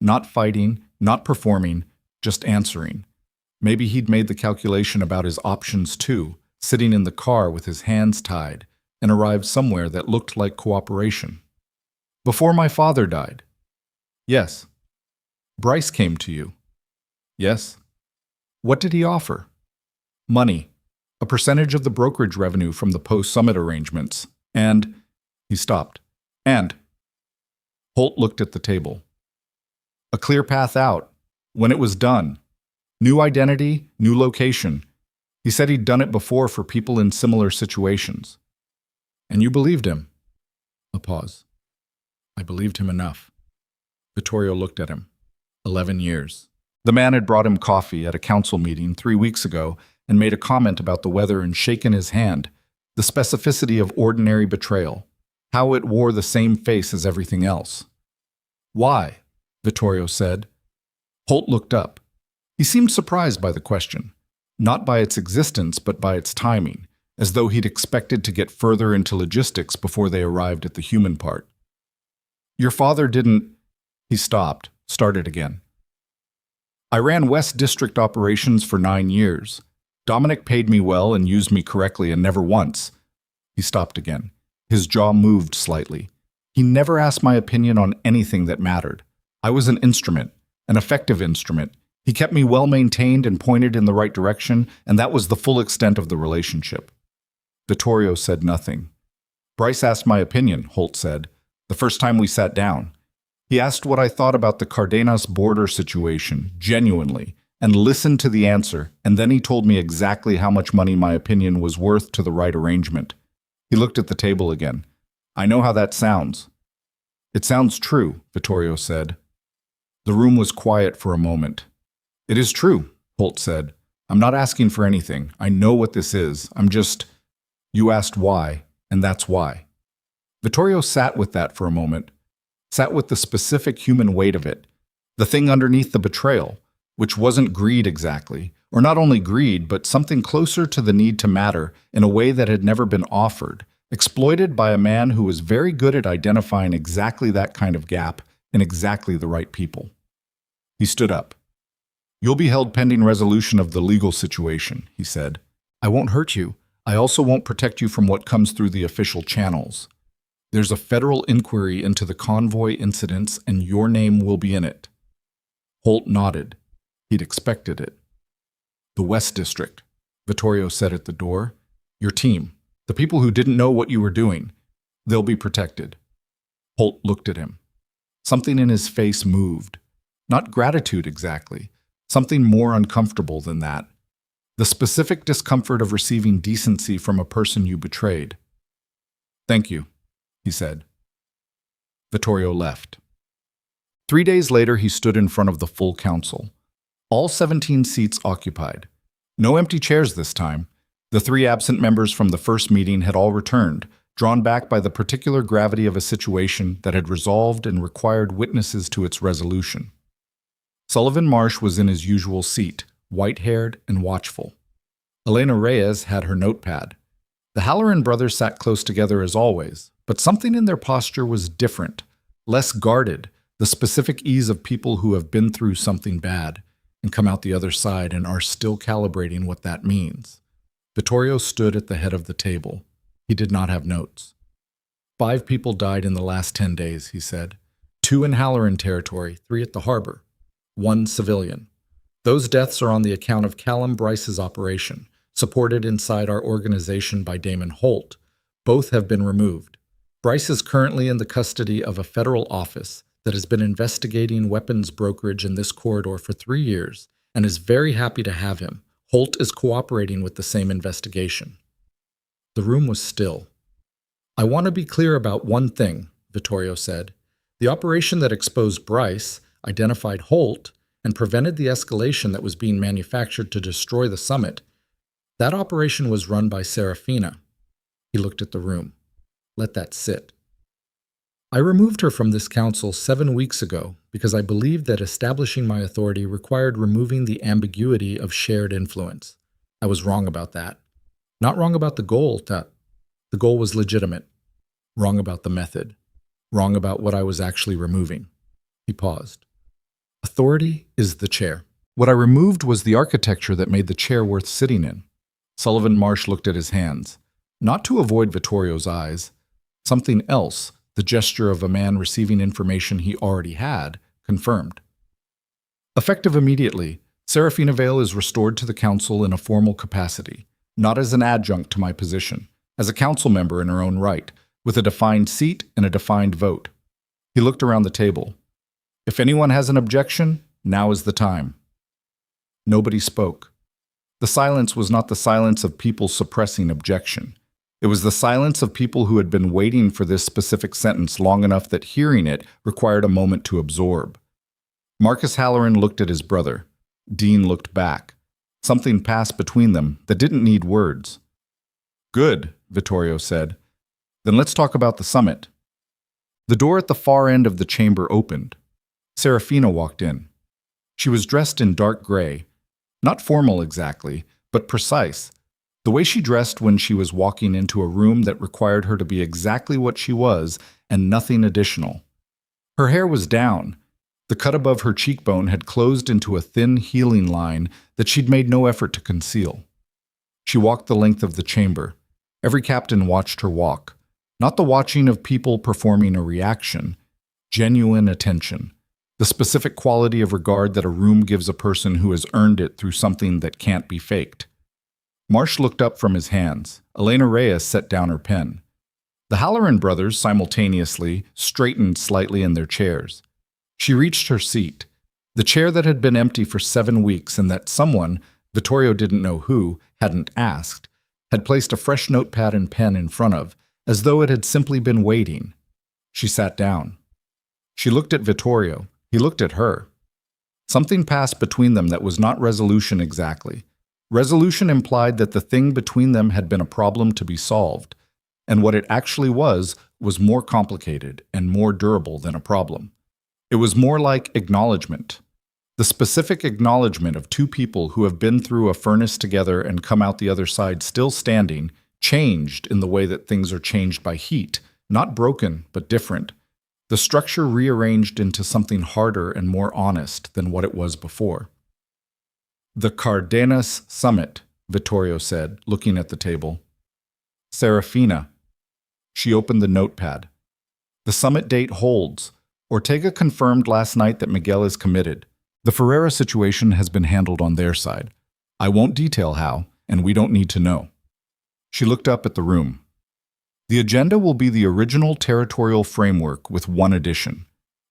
Not fighting, not performing, just answering. Maybe he'd made the calculation about his options too, sitting in the car with his hands tied, and arrived somewhere that looked like cooperation. "Before my father died." "Yes." "Bryce came to you." "Yes." "What did he offer?" "Money. A percentage of the brokerage revenue from the post-summit arrangements. And—" He stopped. "And—" Holt looked at the table. "A clear path out. When it was done. New identity, new location. He said he'd done it before for people in similar situations. And you believed him? A pause. I believed him enough. Vittorio looked at him. 11 years. The man had brought him coffee at a council meeting 3 weeks ago and made a comment about the weather and shaken his hand, the specificity of ordinary betrayal, how it wore the same face as everything else. Why? Vittorio said. Holt looked up. He seemed surprised by the question, not by its existence but by its timing, as though he'd expected to get further into logistics before they arrived at the human part. Your father didn't... He stopped, started again. I ran West District operations for 9 years. Dominic paid me well and used me correctly and never once. He stopped again. His jaw moved slightly. He never asked my opinion on anything that mattered. I was an instrument, an effective instrument. He kept me well maintained and pointed in the right direction, and that was the full extent of the relationship. Vittorio said nothing. Bryce asked my opinion, Holt said, the first time we sat down. He asked what I thought about the Cardenas border situation, genuinely, and listened to the answer, and then he told me exactly how much money my opinion was worth to the right arrangement. He looked at the table again. I know how that sounds. It sounds true, Vittorio said. The room was quiet for a moment. It is true, Holt said. I'm not asking for anything. I know what this is. I'm just... You asked why, and that's why. Vittorio sat with that for a moment, sat with the specific human weight of it, the thing underneath the betrayal, which wasn't greed exactly, or not only greed, but something closer to the need to matter in a way that had never been offered, exploited by a man who was very good at identifying exactly that kind of gap in exactly the right people. He stood up. You'll be held pending resolution of the legal situation, he said. I won't hurt you. I also won't protect you from what comes through the official channels. There's a federal inquiry into the convoy incidents, and your name will be in it. Holt nodded. He'd expected it. The West District, Vittorio said at the door. Your team, the people who didn't know what you were doing, they'll be protected. Holt looked at him. Something in his face moved. Not gratitude exactly, something more uncomfortable than that. The specific discomfort of receiving decency from a person you betrayed. Thank you, he said. Vittorio left. 3 days later, he stood in front of the full council. All 17 seats occupied. No empty chairs this time. The 3 absent members from the first meeting had all returned, drawn back by the particular gravity of a situation that had resolved and required witnesses to its resolution. Sullivan Marsh was in his usual seat, white-haired and watchful. Elena Reyes had her notepad. The Halloran brothers sat close together as always, but something in their posture was different, less guarded, the specific ease of people who have been through something bad and come out the other side and are still calibrating what that means. Vittorio stood at the head of the table. He did not have notes. 5 people died in the last 10 days, he said. 2 in Halloran territory, 3 at the harbor. 1 civilian. Those deaths are on the account of Callum Bryce's operation, supported inside our organization by Damon Holt. Both have been removed. Bryce is currently in the custody of a federal office that has been investigating weapons brokerage in this corridor for 3 years and is very happy to have him. Holt is cooperating with the same investigation. The room was still. I want to be clear about one thing, Vittorio said. The operation that exposed Bryce, identified Holt, and prevented the escalation that was being manufactured to destroy the summit, that operation was run by Seraphina. He looked at the room. Let that sit. I removed her from this council 7 weeks ago because I believed that establishing my authority required removing the ambiguity of shared influence. I was wrong about that. Not wrong about the goal, the goal was legitimate. Wrong about the method. Wrong about what I was actually removing. He paused. Authority is the chair. What I removed was the architecture that made the chair worth sitting in. Sullivan Marsh looked at his hands, not to avoid Vittorio's eyes. Something else, the gesture of a man receiving information he already had, confirmed. Effective immediately, Seraphina Vale is restored to the council in a formal capacity, not as an adjunct to my position, as a council member in her own right, with a defined seat and a defined vote. He looked around the table. If anyone has an objection, now is the time. Nobody spoke. The silence was not the silence of people suppressing objection. It was the silence of people who had been waiting for this specific sentence long enough that hearing it required a moment to absorb. Marcus Halloran looked at his brother. Dean looked back. Something passed between them that didn't need words. "Good," Vittorio said. "Then let's talk about the summit." The door at the far end of the chamber opened. Seraphina walked in. She was dressed in dark gray. Not formal exactly, but precise. The way she dressed when she was walking into a room that required her to be exactly what she was and nothing additional. Her hair was down. The cut above her cheekbone had closed into a thin healing line that she'd made no effort to conceal. She walked the length of the chamber. Every captain watched her walk. Not the watching of people performing a reaction. Genuine attention. The specific quality of regard that a room gives a person who has earned it through something that can't be faked. Marsh looked up from his hands. Elena Reyes set down her pen. The Halloran brothers simultaneously straightened slightly in their chairs. She reached her seat. The chair that had been empty for 7 weeks and that someone, Vittorio didn't know who, hadn't asked, had placed a fresh notepad and pen in front of, as though it had simply been waiting. She sat down. She looked at Vittorio. He looked at her. Something passed between them that was not resolution exactly. Resolution implied that the thing between them had been a problem to be solved, and what it actually was more complicated and more durable than a problem. It was more like acknowledgement. The specific acknowledgement of two people who have been through a furnace together and come out the other side still standing, changed in the way that things are changed by heat, not broken, but different. The structure rearranged into something harder and more honest than what it was before. "The Cardenas Summit," Vittorio said, looking at the table. "Seraphina." She opened the notepad. "The summit date holds. Ortega confirmed last night that Miguel is committed. The Ferreira situation has been handled on their side. I won't detail how, and we don't need to know." She looked up at the room. "The agenda will be the original territorial framework with one addition.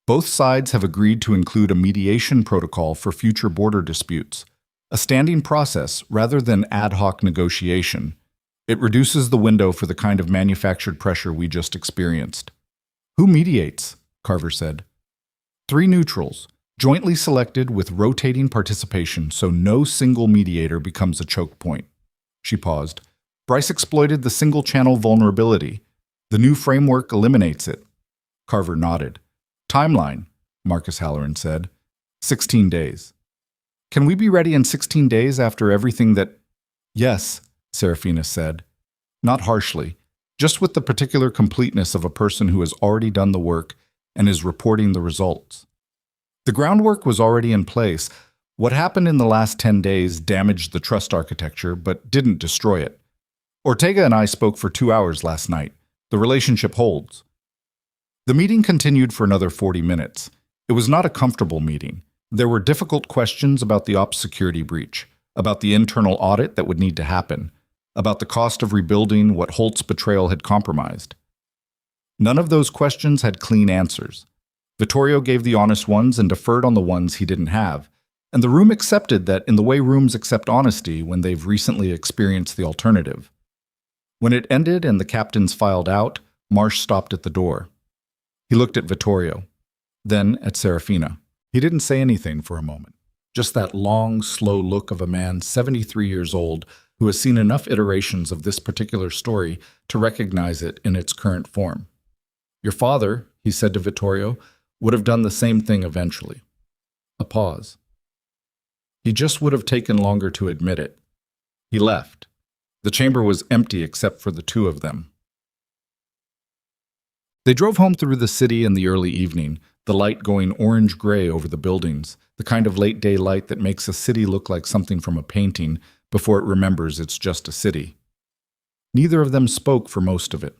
Both sides have agreed to include a mediation protocol for future border disputes, a standing process rather than ad hoc negotiation. It reduces the window for the kind of manufactured pressure we just experienced." "Who mediates?" Carver said. "3 neutrals, jointly selected with rotating participation so no single mediator becomes a choke point." She paused. "Bryce exploited the single-channel vulnerability. The new framework eliminates it." Carver nodded. "Timeline," Marcus Halloran said. 16 days. "Can we be ready in 16 days after everything that—" "Yes," Seraphina said. Not harshly, just with the particular completeness of a person who has already done the work and is reporting the results. The groundwork was already in place. What happened in the last 10 days damaged the trust architecture, but didn't destroy it. Ortega and I spoke for 2 hours last night. The relationship holds. The meeting continued for another 40 minutes. It was not a comfortable meeting. There were difficult questions about the ops security breach, about the internal audit that would need to happen, about the cost of rebuilding what Holt's betrayal had compromised. None of those questions had clean answers. Vittorio gave the honest ones and deferred on the ones he didn't have, and the room accepted that in the way rooms accept honesty when they've recently experienced the alternative. When it ended and the captains filed out, Marsh stopped at the door. He looked at Vittorio, then at Seraphina. He didn't say anything for a moment, just that long, slow look of a man 73 years old who has seen enough iterations of this particular story to recognize it in its current form. "Your father," he said to Vittorio, "would have done the same thing eventually." A pause. He just would have taken longer to admit it. He left. The chamber was empty except for the two of them. They drove home through the city in the early evening, the light going orange-gray over the buildings, the kind of late-day light that makes a city look like something from a painting before it remembers it's just a city. Neither of them spoke for most of it.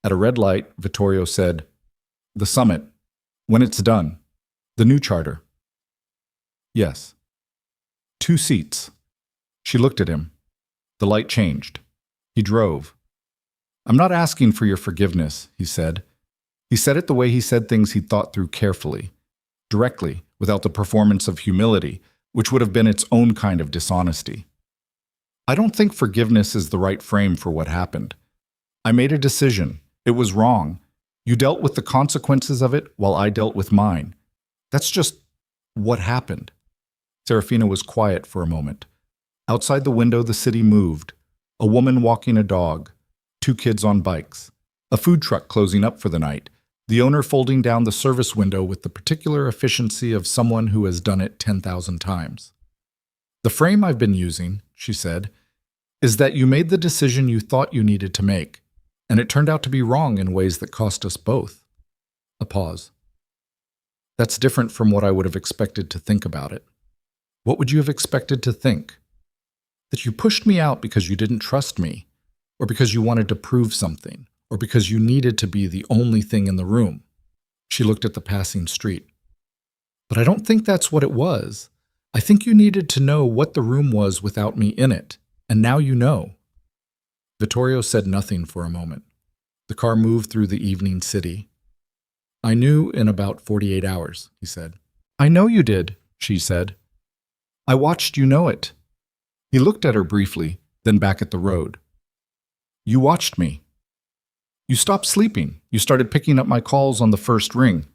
At a red light, Vittorio said, "The summit. When it's done. The new charter." "Yes." 2 seats. She looked at him. The light changed. He drove. "I'm not asking for your forgiveness," he said. He said it the way he said things he'd thought through carefully, directly, without the performance of humility, which would have been its own kind of dishonesty. I don't think forgiveness is the right frame for what happened. I made a decision. It was wrong. You dealt with the consequences of it while I dealt with mine. That's just what happened. Seraphina was quiet for a moment. Outside the window, the city moved. A woman walking a dog, 2 kids on bikes, a food truck closing up for the night, the owner folding down the service window with the particular efficiency of someone who has done it 10,000 times. The frame I've been using, she said, is that you made the decision you thought you needed to make, and it turned out to be wrong in ways that cost us both. A pause. That's different from what I would have expected to think about it. What would you have expected to think? That you pushed me out because you didn't trust me, or because you wanted to prove something, or because you needed to be the only thing in the room. She looked at the passing street. But I don't think that's what it was. I think you needed to know what the room was without me in it, and now you know. Vittorio said nothing for a moment. The car moved through the evening city. I knew in about 48 hours, he said. I know you did, she said. I watched you know it. He looked at her briefly, then back at the road. You watched me. You stopped sleeping. You started picking up my calls on the first ring.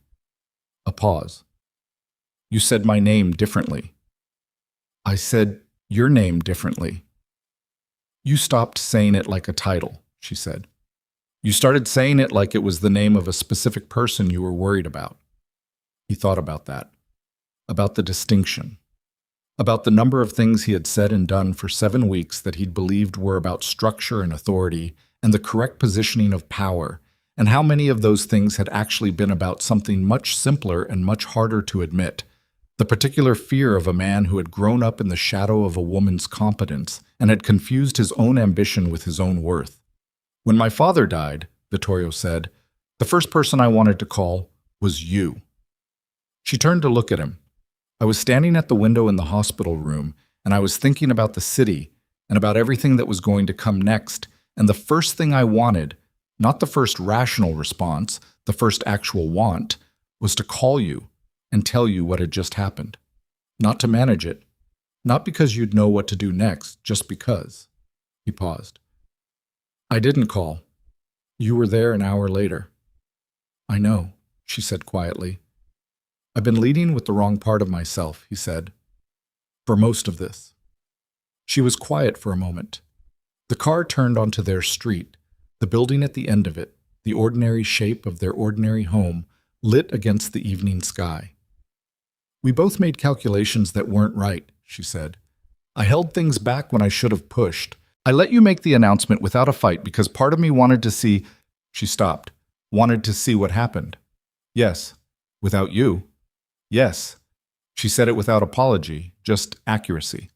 A pause. You said my name differently. I said your name differently. You stopped saying it like a title, she said. You started saying it like it was the name of a specific person you were worried about. He thought about that, about the distinction, about the number of things he had said and done for 7 weeks that he'd believed were about structure and authority and the correct positioning of power, and how many of those things had actually been about something much simpler and much harder to admit, the particular fear of a man who had grown up in the shadow of a woman's competence and had confused his own ambition with his own worth. When my father died, Vittorio said, the first person I wanted to call was you. She turned to look at him. I was standing at the window in the hospital room, and I was thinking about the city and about everything that was going to come next, and the first thing I wanted, not the first rational response, the first actual want, was to call you and tell you what had just happened. Not to manage it, not because you'd know what to do next, just because. He paused. I didn't call. You were there an hour later. I know, she said quietly. I've been leading with the wrong part of myself, he said, for most of this. She was quiet for a moment. The car turned onto their street, the building at the end of it, the ordinary shape of their ordinary home, lit against the evening sky. We both made calculations that weren't right, she said. I held things back when I should have pushed. I let you make the announcement without a fight because part of me wanted to see— She stopped. Wanted to see what happened. Yes. Without you. Yes. She said it without apology, just accuracy.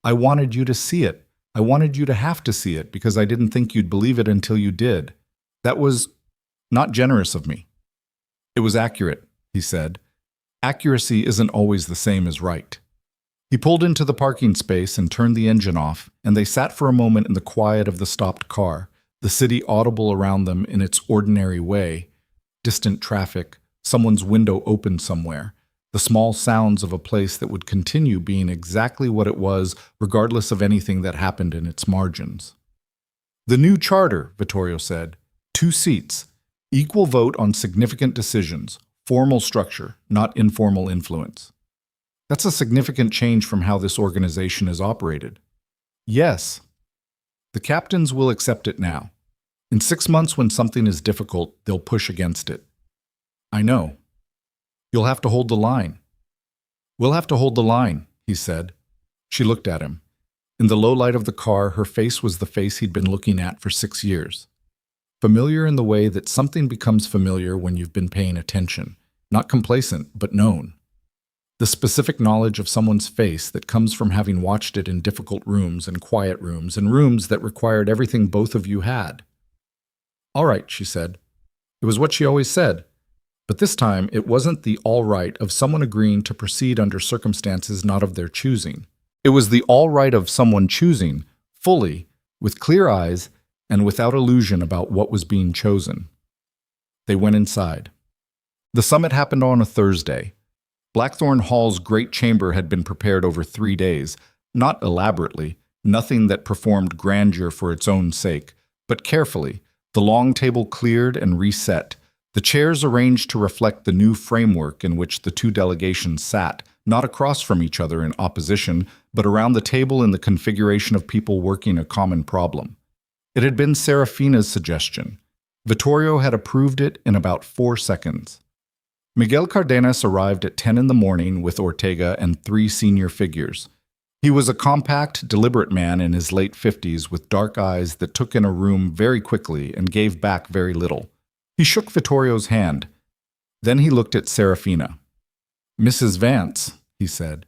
I wanted you to see it. I wanted you to have to see it because I didn't think you'd believe it until you did. That was not generous of me. It was accurate, he said. Accuracy isn't always the same as right. He pulled into the parking space and turned the engine off, and they sat for a moment in the quiet of the stopped car, the city audible around them in its ordinary way, distant traffic, someone's window open somewhere, the small sounds of a place that would continue being exactly what it was regardless of anything that happened in its margins. The new charter, Vittorio said, 2 seats, equal vote on significant decisions, formal structure, not informal influence. That's a significant change from how this organization is operated. Yes. The captains will accept it now. In 6 months when something is difficult, they'll push against it. I know. You'll have to hold the line. We'll have to hold the line, he said. She looked at him. In the low light of the car, her face was the face he'd been looking at for 6 years. Familiar in the way that something becomes familiar when you've been paying attention. Not complacent, but known. The specific knowledge of someone's face that comes from having watched it in difficult rooms and quiet rooms and rooms that required everything both of you had. All right, she said. It was what she always said. But this time, it wasn't the all right of someone agreeing to proceed under circumstances not of their choosing. It was the all right of someone choosing, fully, with clear eyes, and without illusion about what was being chosen. They went inside. The summit happened on a Thursday. Blackthorn Hall's great chamber had been prepared over 3 days, not elaborately, nothing that performed grandeur for its own sake, but carefully, the long table cleared and reset, the chairs arranged to reflect the new framework in which the two delegations sat, not across from each other in opposition, but around the table in the configuration of people working a common problem. It had been Seraphina's suggestion. Vittorio had approved it in about 4 seconds. Miguel Cardenas arrived at 10 in the morning with Ortega and 3 senior figures. He was a compact, deliberate man in his late 50s with dark eyes that took in a room very quickly and gave back very little. He shook Vittorio's hand. Then he looked at Seraphina. "Mrs. Vance," he said.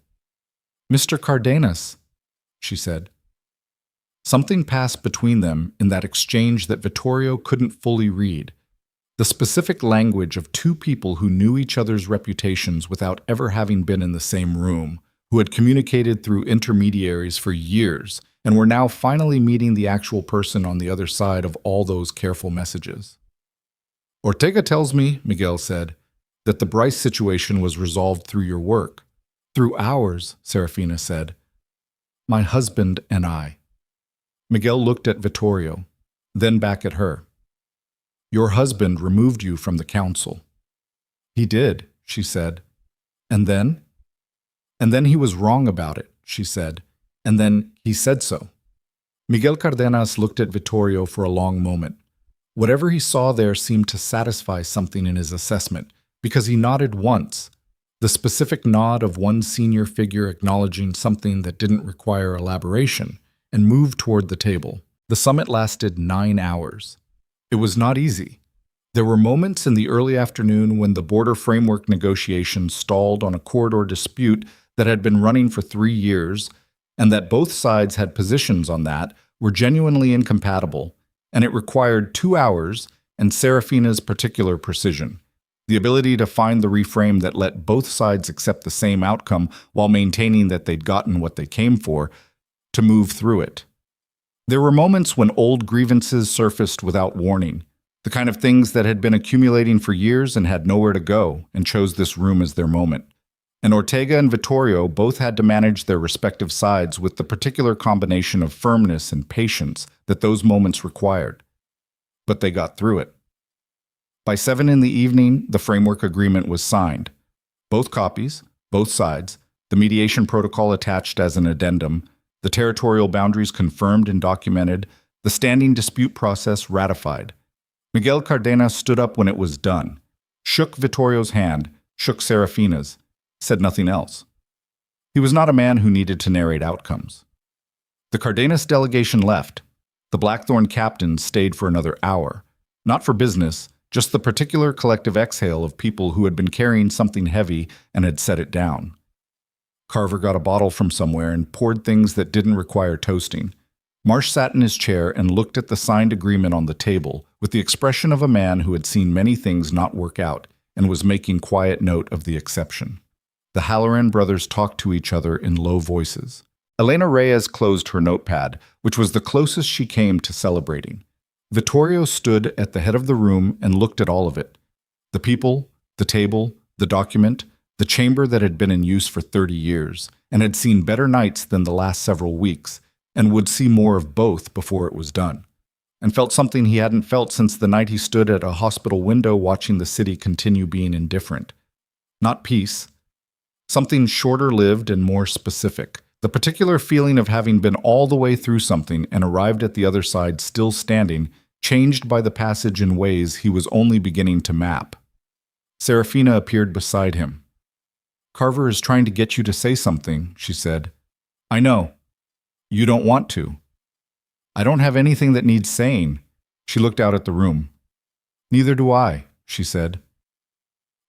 "Mr. Cardenas," she said. Something passed between them in that exchange that Vittorio couldn't fully read. The specific language of two people who knew each other's reputations without ever having been in the same room, who had communicated through intermediaries for years, and were now finally meeting the actual person on the other side of all those careful messages. "Ortega tells me," Miguel said, "that the Bryce situation was resolved through your work." "Through ours," Seraphina said. "My husband and I." Miguel looked at Vittorio, then back at her. "Your husband removed you from the council." "He did," she said. "And then?" "And then he was wrong about it," she said. "And then he said so." Miguel Cardenas looked at Vittorio for a long moment. Whatever he saw there seemed to satisfy something in his assessment, because he nodded once, the specific nod of one senior figure acknowledging something that didn't require elaboration, and moved toward the table. The summit lasted 9 hours. It was not easy. There were moments in the early afternoon when the border framework negotiations stalled on a corridor dispute that had been running for 3 years, and that both sides had positions on that were genuinely incompatible, and it required 2 hours and Seraphina's particular precision, the ability to find the reframe that let both sides accept the same outcome while maintaining that they'd gotten what they came for, to move through it. There were moments when old grievances surfaced without warning, the kind of things that had been accumulating for years and had nowhere to go, and chose this room as their moment. And Ortega and Vittorio both had to manage their respective sides with the particular combination of firmness and patience that those moments required. But they got through it. By 7 in the evening, the framework agreement was signed. Both copies, both sides, the mediation protocol attached as an addendum, the territorial boundaries confirmed and documented, the standing dispute process ratified. Miguel Cardenas stood up when it was done, shook Vittorio's hand, shook Seraphina's, said nothing else. He was not a man who needed to narrate outcomes. The Cardenas delegation left. The Blackthorn captain stayed for another hour, not for business, just the particular collective exhale of people who had been carrying something heavy and had set it down. Carver got a bottle from somewhere and poured things that didn't require toasting. Marsh sat in his chair and looked at the signed agreement on the table with the expression of a man who had seen many things not work out and was making quiet note of the exception. The Halloran brothers talked to each other in low voices. Elena Reyes closed her notepad, which was the closest she came to celebrating. Vittorio stood at the head of the room and looked at all of it. The people, the table, the document, the chamber that had been in use for 30 years, and had seen better nights than the last several weeks, and would see more of both before it was done, and felt something he hadn't felt since the night he stood at a hospital window watching the city continue being indifferent. Not peace. Something shorter-lived and more specific. The particular feeling of having been all the way through something and arrived at the other side still standing, changed by the passage in ways he was only beginning to map. Seraphina appeared beside him. "Carver is trying to get you to say something," she said. "I know. You don't want to." "I don't have anything that needs saying." She looked out at the room. "Neither do I," she said.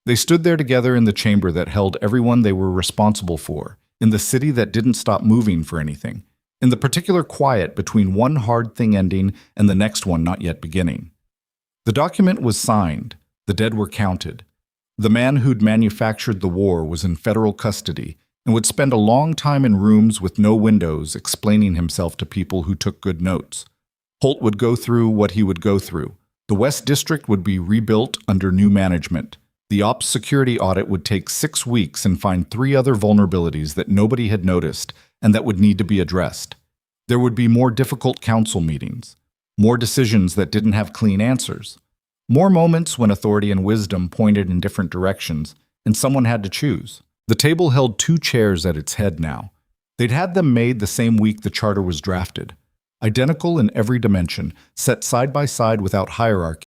They stood there together in the chamber that held everyone they were responsible for, in the city that didn't stop moving for anything, in the particular quiet between one hard thing ending and the next one not yet beginning. The document was signed. The dead were counted. The man who'd manufactured the war was in federal custody and would spend a long time in rooms with no windows explaining himself to people who took good notes. Holt would go through what he would go through. The West District would be rebuilt under new management. The ops security audit would take 6 weeks and find 3 other vulnerabilities that nobody had noticed and that would need to be addressed. There would be more difficult council meetings, more decisions that didn't have clean answers, more moments when authority and wisdom pointed in different directions, and someone had to choose. The table held 2 chairs at its head now. They'd had them made the same week the charter was drafted. Identical in every dimension, set side by side without hierarchy,